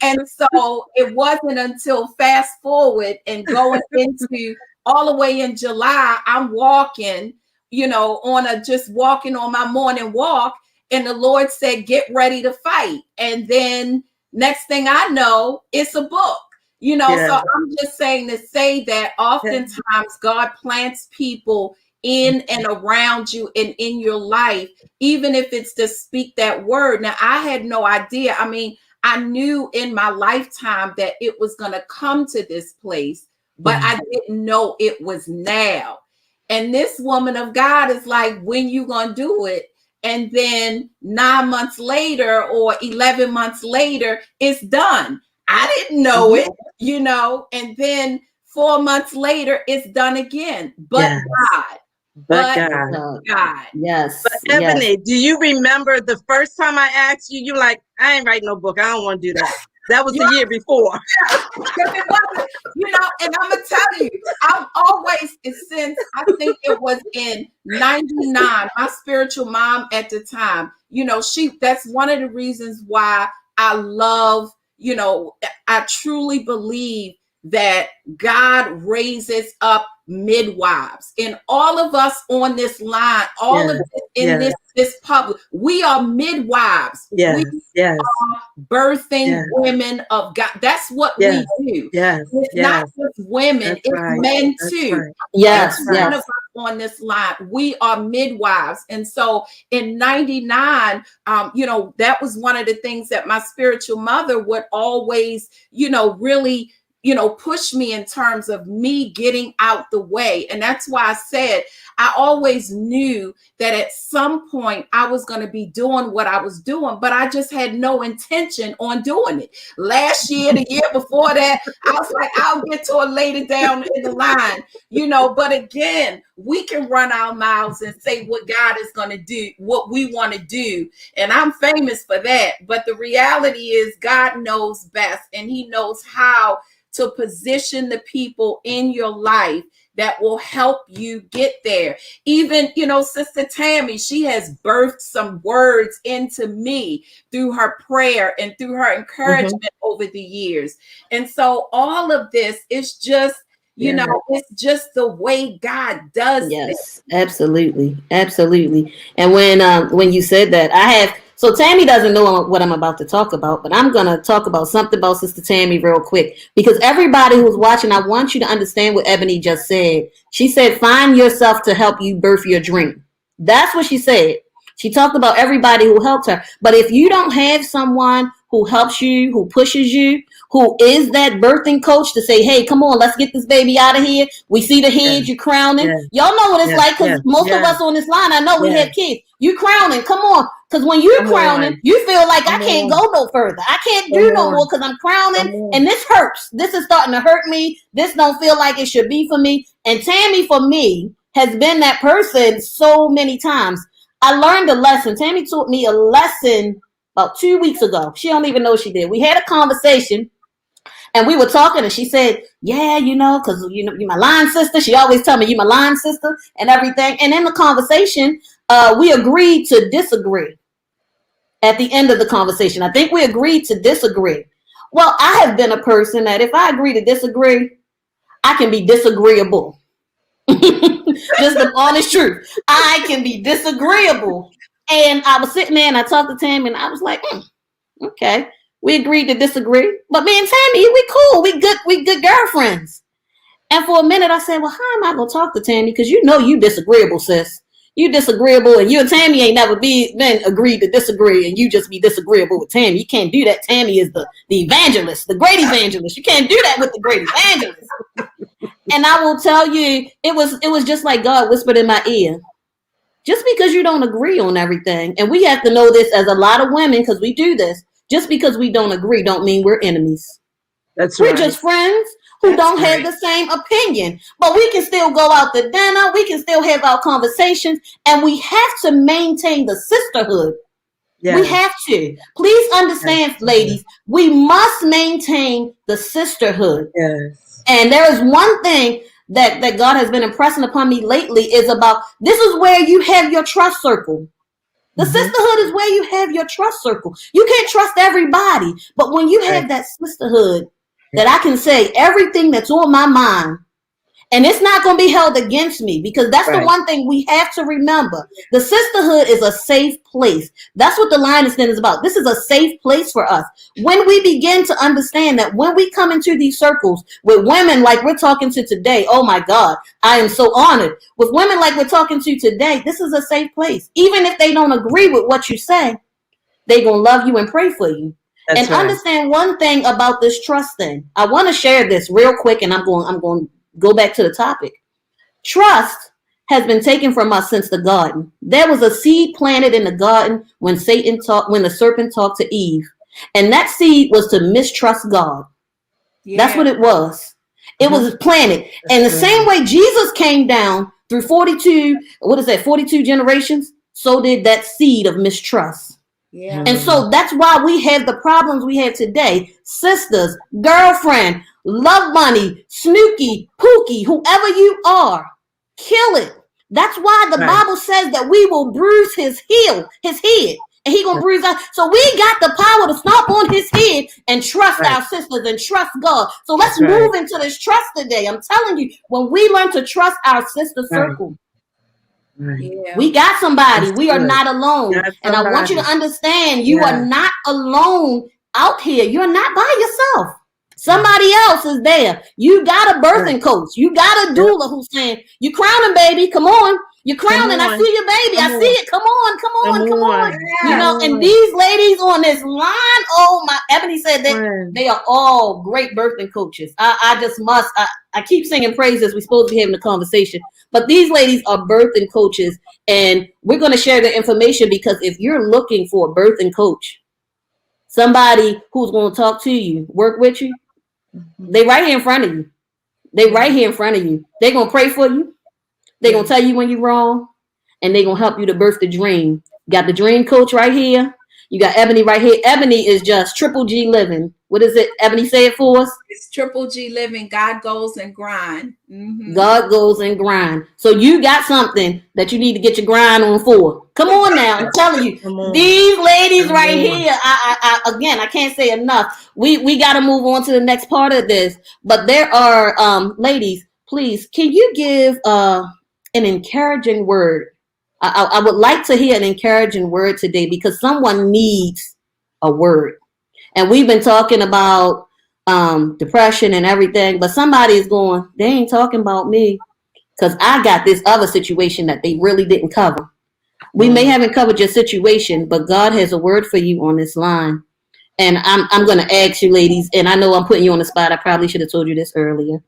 And so it wasn't until fast forward and going into all the way in July, I'm walking, just walking on my morning walk. And the Lord said, "Get ready to fight." And then next thing I know, it's a book, So I'm just saying to say that oftentimes God plants people in and around you and in your life, even if it's to speak that word. Now, I had no idea. I mean, I knew in my lifetime that it was going to come to this place, but I didn't know it was now. And this woman of God is like, when you going to do it? And then 9 months later or 11 months later, it's done. I didn't know it, and then 4 months later, it's done again. But God. But God. Yes. But Ebony, do you remember the first time I asked you? You like, I ain't writing no book. I don't want to do that. That was the year before. Because it wasn't, and I'm gonna tell you, I've always, since I think it was in '99, my spiritual mom at the time, that's one of the reasons why I love, I truly believe that God raises up midwives, and all of us on this line, all of this in this public, we are midwives. We are birthing women of God. That's what we do. It's not just women, it's men too. Yes, one of us on this line, we are midwives. And so in '99, that was one of the things that my spiritual mother would always, really push me in terms of me getting out the way. And that's why I said I always knew that at some point I was going to be doing what I was doing, but I just had no intention on doing it. Last year, the year before that, I was like, I'll get to it later down in the line, but again, we can run our mouths and say what God is going to do, what we want to do. And I'm famous for that. But the reality is God knows best, and he knows how to position the people in your life that will help you get there. Even, Sister Tammy, she has birthed some words into me through her prayer and through her encouragement over the years. And so all of this is just, it's just the way God does this. Absolutely. Absolutely. And when you said that, so Tammy doesn't know what I'm about to talk about, but I'm going to talk about something about Sister Tammy real quick, because everybody who's watching, I want you to understand what Ebony just said. She said, find yourself to help you birth your dream. That's what she said. She talked about everybody who helped her. But if you don't have someone who helps you, who pushes you, who is that birthing coach to say, hey, come on, let's get this baby out of here. We see the head, you're crowning. Y'all know what it's like, because most of us on this line, I know we have kids. You crowning, come on. Because when you're crowning, you feel like I can't go no further. I can't do no more because I'm crowning, and this hurts. This is starting to hurt me. This don't feel like it should be for me. And Tammy, for me, has been that person so many times. I learned a lesson. Tammy taught me a lesson about 2 weeks ago. She don't even know she did. We had a conversation, and we were talking, and she said, yeah, because, you're my line sister. She always tell me, you my line sister and everything. And in the conversation, we agreed to disagree at the end of the conversation. I think we agreed to disagree. Well, I have been a person that if I agree to disagree, I can be disagreeable. Just the honest truth. I can be disagreeable. And I was sitting there and I talked to Tammy, and I was like, okay, we agreed to disagree. But me and Tammy, we cool. We good girlfriends. And for a minute I said, well, how am I going to talk to Tammy? Because you disagreeable, sis. You disagreeable, and you and Tammy ain't never been agreed to disagree, and you just be disagreeable with Tammy. You can't do that. Tammy is the evangelist, the great evangelist. You can't do that with the great evangelist. And I will tell you, it was just like God whispered in my ear. Just because you don't agree on everything, and we have to know this as a lot of women, because we do this, just because we don't agree don't mean we're enemies. We're just friends who don't have the same opinion, but we can still go out to dinner. We can still have our conversations, and we have to maintain the sisterhood. We have to. Please understand, ladies, we must maintain the sisterhood. And there is one thing that God has been impressing upon me lately is about, this is where you have your trust circle. The sisterhood is where you have your trust circle. You can't trust everybody, but when you have that sisterhood, that I can say everything that's on my mind, and it's not going to be held against me, because that's the one thing we have to remember. The sisterhood is a safe place. That's what the Lioness Den is about. This is a safe place for us. When we begin to understand that, when we come into these circles with women like we're talking to today, oh my God, I am so honored. With women like we're talking to today, this is a safe place. Even if they don't agree with what you say, they're going to love you and pray for you. That's And right. understand one thing about this trust thing. I want to share this real quick, and I'm going to go back to the topic. Trust has been taken from us since the garden. There was a seed planted in the garden when the serpent talked to Eve, and that seed was to mistrust God. That's Yeah. what it was. It was planted. And the same way Jesus came down through 42, what is that, 42 generations, so did that seed of mistrust. Yeah. And so that's why we have the problems we have today. Sisters, girlfriend, love money, Snooky, Pookie, whoever you are, kill it. That's why the Bible says that we will bruise his head, and he gonna bruise us. So we got the power to stomp on his head and trust our sisters and trust God. So let's move into this trust today. I'm telling you, when we learn to trust our sister circle, Yeah. we got somebody. That's We are good. not alone. And I want you to understand, you are not alone out here. You're not by yourself. Somebody else is there. You got a birthing coach. You got a doula who's saying, you crowning, baby. Come on. You're crowning. I see your baby. I see it. Come on. Come on. Come on. You know, and these ladies on this line, oh my, Ebony said that they are all great birthing coaches. I keep singing praises. We're supposed to be having a conversation. But these ladies are birthing coaches, and we're going to share the information because if you're looking for a birthing coach, somebody who's going to talk to you, work with you, they right here in front of you. They right here in front of you. They're going to pray for you. They're going to tell you when you're wrong, and they're going to help you to birth the dream. Got the dream coach right here. You got Ebony right here. Ebony is just triple G living. What is it? Ebony, say it for us. It's triple G living. God goes and grind. Mm-hmm. God goes and grind. So you got something that you need to get your grind on for. Come on now. I'm telling you, these ladies right here, I can't say enough. We got to move on to the next part of this. But there are, ladies, please, can you give an encouraging word? I would like to hear an encouraging word today because someone needs a word. And we've been talking about depression and everything, but somebody is going, they ain't talking about me because I got this other situation that they really didn't cover. We may haven't covered your situation, but God has a word for you on this line. And I'm going to ask you, ladies, and I know I'm putting you on the spot. I probably should have told you this earlier,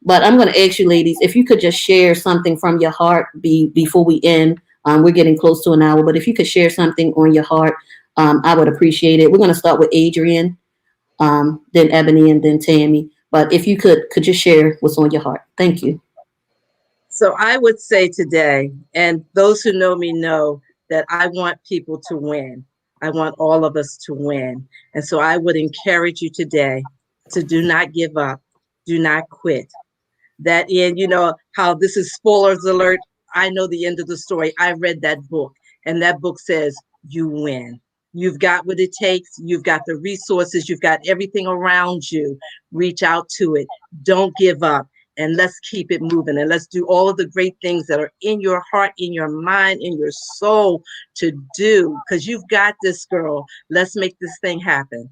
but I'm going to ask you, ladies, if you could just share something from your heart before we end. We're getting close to an hour, but if you could share something on your heart, I would appreciate it. We're going to start with Adrian, then Ebony, and then Tammy. But if you could just share what's on your heart. Thank you. So I would say today, and those who know me know that I want people to win. I want all of us to win. And so I would encourage you today to do not give up. Do not quit. That in, you know, how this is spoilers alert. I know the end of the story. I read that book, and that book says you win. You've got what it takes. You've got the resources. You've got everything around you. Reach out to it. Don't give up. And let's keep it moving. And let's do all of the great things that are in your heart, in your mind, in your soul to do. Because you've got this, girl. Let's make this thing happen.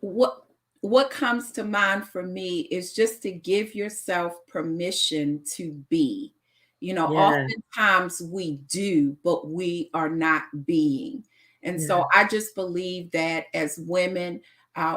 What comes to mind for me is just to give yourself permission to be. You know, oftentimes we do, but we are not being. And so I just believe that as women,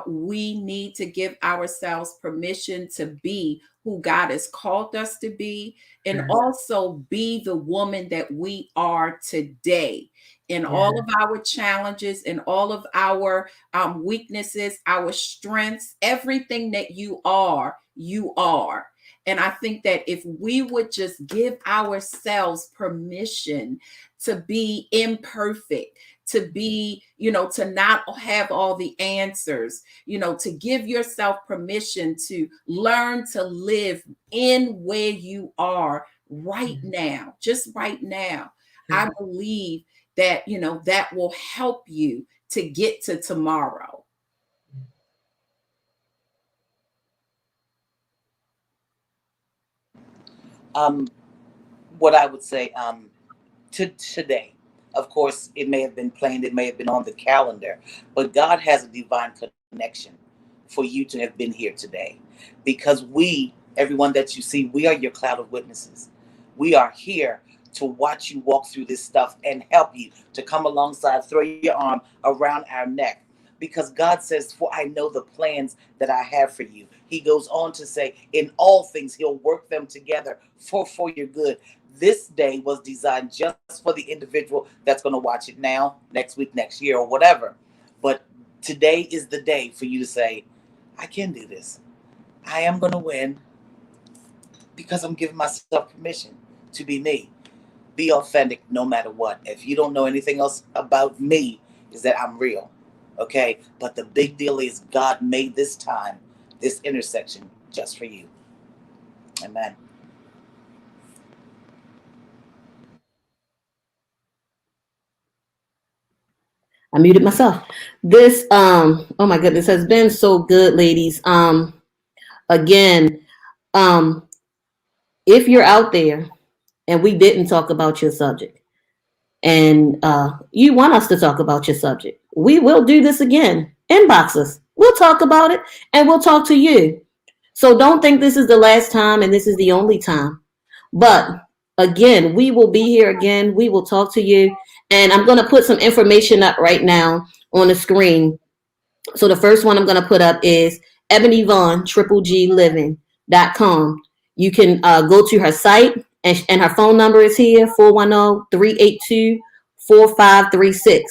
we need to give ourselves permission to be who God has called us to be, and also be the woman that we are today. In all of our challenges, in all of our weaknesses, our strengths, everything that you are, you are. And I think that if we would just give ourselves permission to be imperfect, to be, you know, to not have all the answers, you know, to give yourself permission to learn to live in where you are right now, just right now. I believe that, you know, that will help you to get to tomorrow. What I would say today, of course, it may have been planned, it may have been on the calendar, but God has a divine connection for you to have been here today, because everyone that you see, we are your cloud of witnesses. We are here to watch you walk through this stuff and help you to come alongside, throw your arm around our neck. Because God says, for I know the plans that I have for you. He goes on to say, in all things, he'll work them together for your good. This day was designed just for the individual that's going to watch it now, next week, next year, or whatever. But today is the day for you to say, I can do this. I am going to win because I'm giving myself permission to be me. Be authentic no matter what. If you don't know anything else about me, is that I'm real. Okay? But the big deal is God made this time, this intersection, just for you. Amen. I muted myself. This, oh my goodness, has been so good, ladies. Again, if you're out there and we didn't talk about your subject, and you want us to talk about your subject, we will do this again. Inbox us. We'll talk about it, and we'll talk to you. So don't think this is the last time and this is the only time. But again, we will be here again. We will talk to you. And I'm going to put some information up right now on the screen. So the first one I'm going to put up is Ebony Vaughn, GGLiving.com. You can go to her site, and her phone number is here, 410-382-4536.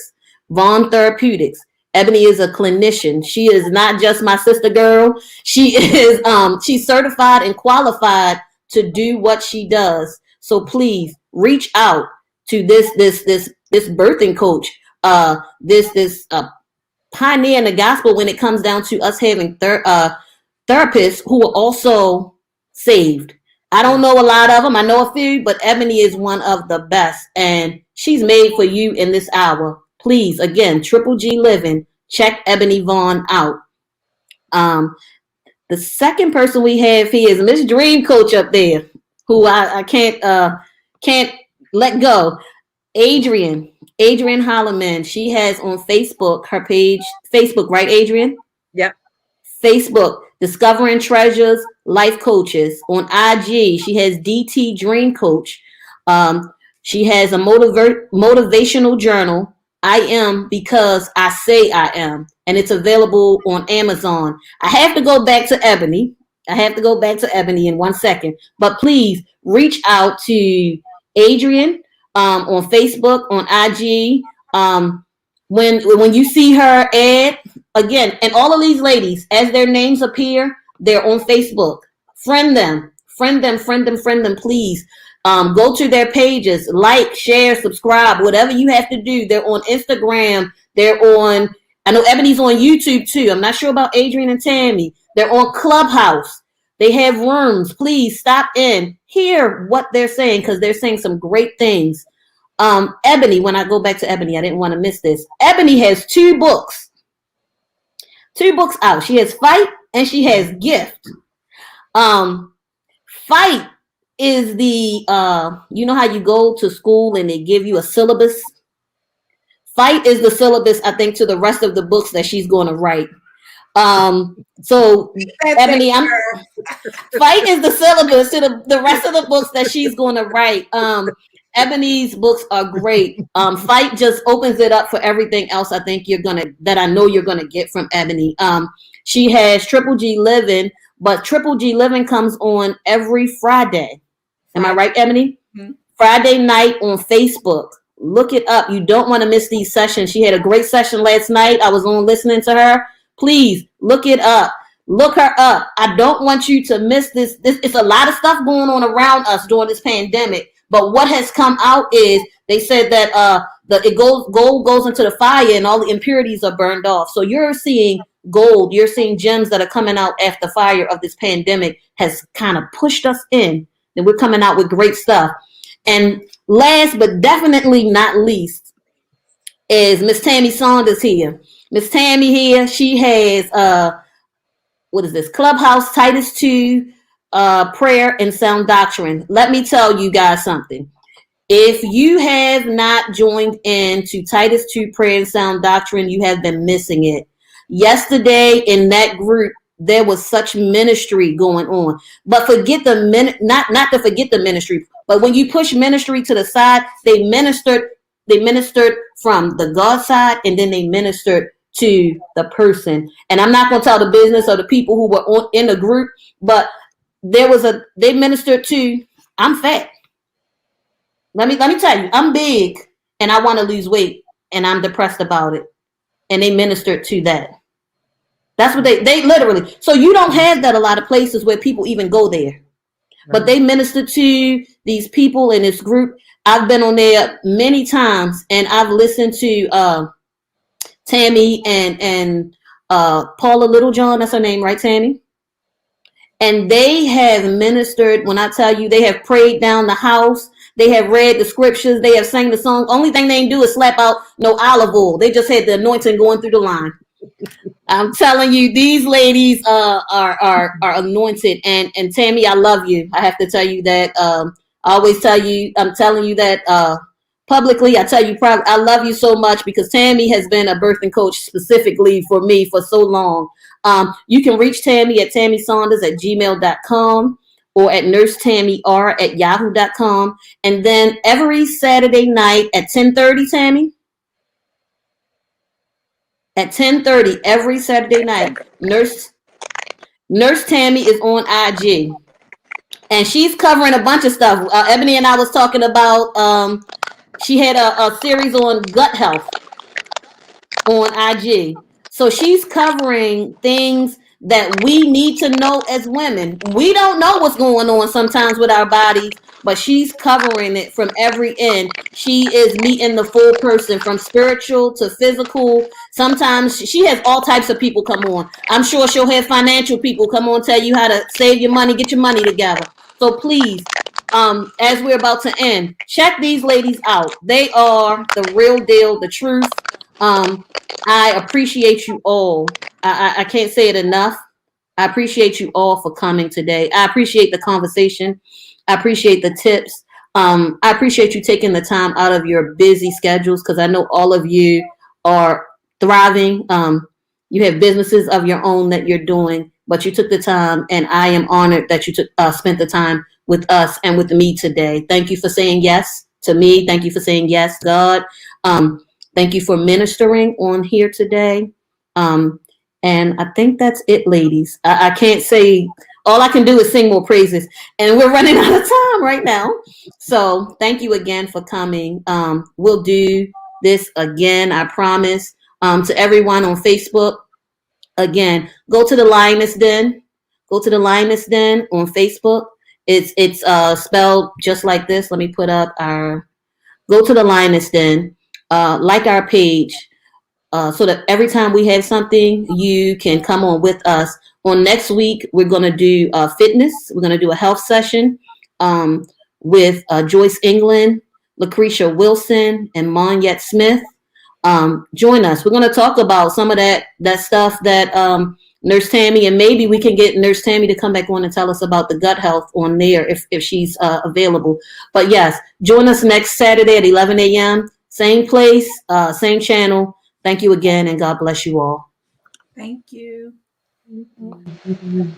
Vaughn Therapeutics. Ebony is a clinician. She is not just my sister girl. She is she's certified and qualified to do what she does. So please reach out to this birthing coach, this pioneer in the gospel when it comes down to us having therapists who are also saved. I don't know a lot of them. I know a few, but Ebony is one of the best, and she's made for you in this hour. Please, again, Triple G Living. Check Ebony Vaughn out. The second person we have here is Miss Dream Coach up there, who I can't let go. Adrian Holloman. She has on Facebook her page. Facebook, right, Adrian? Yep. Facebook, Discovering Treasures Life Coaches. On IG, she has DT Dream Coach. She has a motivational journal, I Am Because I Say I Am, and it's available on Amazon. I have to go back to Ebony. In 1 second, but please reach out to Adrian on Facebook, on IG. When you see her ad, again, and all of these ladies, as their names appear, they're on Facebook. Friend them, please. Go to their pages, like, share, subscribe, whatever you have to do. They're on Instagram. I know Ebony's on YouTube too. I'm not sure about Adrian and Tammy. They're on Clubhouse. They have rooms. Please stop in, hear what they're saying, because they're saying some great things. Ebony, when I go back to Ebony, I didn't want to miss this. Ebony has two books out. She has Fight and she has Gift. Fight is the, you know how you go to school and they give you a syllabus? Fight is the syllabus, I think, to the rest of the books that she's going to write. So Ebony, Fight is the syllabus to the rest of the books that she's going to write. Ebony's books are great. Fight just opens it up for everything else I think that I know you're gonna get from Ebony. She has Triple G Living, but Triple G Living comes on every Friday. Am I right, Ebony? Mm-hmm. Friday night on Facebook. Look it up. You don't want to miss these sessions. She had a great session last night. I was on listening to her. Please look it up. Look her up. I don't want you to miss this. It's a lot of stuff going on around us during this pandemic. But what has come out is they said that gold goes into the fire and all the impurities are burned off. So you're seeing gold. You're seeing gems that are coming out after the fire of this pandemic has kind of pushed us in. And we're coming out with great stuff. And last but definitely not least is Miss Tammy Saunders here. Miss Tammy here, she has what is this? Clubhouse Titus 2 prayer and sound doctrine. Let me tell you guys something. If you have not joined in to Titus 2 prayer and sound doctrine, you have been missing it. Yesterday in that group, there was such ministry going on. But forget not to forget the ministry, but when you push ministry to the side, they ministered from the God side, and then they ministered to the person. And I'm not going to tell the business or the people who were in the group, but they ministered to, I'm fat. Let me tell you, I'm big and I want to lose weight and I'm depressed about it. And they ministered to that. That's what they literally. So you don't have that a lot of places where people even go there. Right. But they ministered to these people in this group. I've been on there many times and I've listened to Tammy and Paula Littlejohn. That's her name, right, Tammy? And they have ministered. When I tell you, they have prayed down the house. They have read the scriptures. They have sang the song. Only thing they didn't do is slap out no olive oil. They just had the anointing going through the line. I'm telling you, these ladies are anointed. And Tammy, I love you. I have to tell you that. I always tell you, I'm telling you that publicly. I tell you, I love you so much because Tammy has been a birthing coach specifically for me for so long. You can reach Tammy at tammysaunders@gmail.com or at nursetammyr@yahoo.com. And then every Saturday night at 10:30, Tammy, at 10:30 every Saturday night, Nurse Tammy is on IG. And she's covering a bunch of stuff. Ebony and I was talking about, she had a series on gut health on IG. So she's covering things that we need to know as women. We don't know what's going on sometimes with our bodies, but she's covering it from every end. She is meeting the full person from spiritual to physical. Sometimes she has all types of people come on. I'm sure she'll have financial people come on, tell you how to save your money, get your money together. So please, as we're about to end, check these ladies out. They are the real deal, the truth. I appreciate you all. I can't say it enough. I appreciate you all for coming today. I appreciate the conversation. I appreciate the tips. I appreciate you taking the time out of your busy schedules because I know all of you are thriving. You have businesses of your own that you're doing, but you took the time, and I am honored that you spent the time with us and with me today. Thank you for saying yes to me. Thank you for saying yes, God. Thank you for ministering on here today. And I think that's it, ladies. I can't say, all I can do is sing more praises. And we're running out of time right now. So thank you again for coming. We'll do this again, I promise. To everyone on Facebook, again, go to the Lioness Den. Go to the Lioness Den on Facebook. It's spelled just like this. Let me put up go to the Lioness Den. Like our page so that every time we have something, you can come on with us. On next week, we're going to do fitness. We're going to do a health session with Joyce England, Lucretia Wilson, and Monyette Smith. Join us. We're going to talk about some of that stuff that Nurse Tammy, and maybe we can get Nurse Tammy to come back on and tell us about the gut health on there if she's available. But yes, join us next Saturday at 11 a.m. Same place, same channel. Thank you again, and God bless you all. Thank you. Mm-hmm.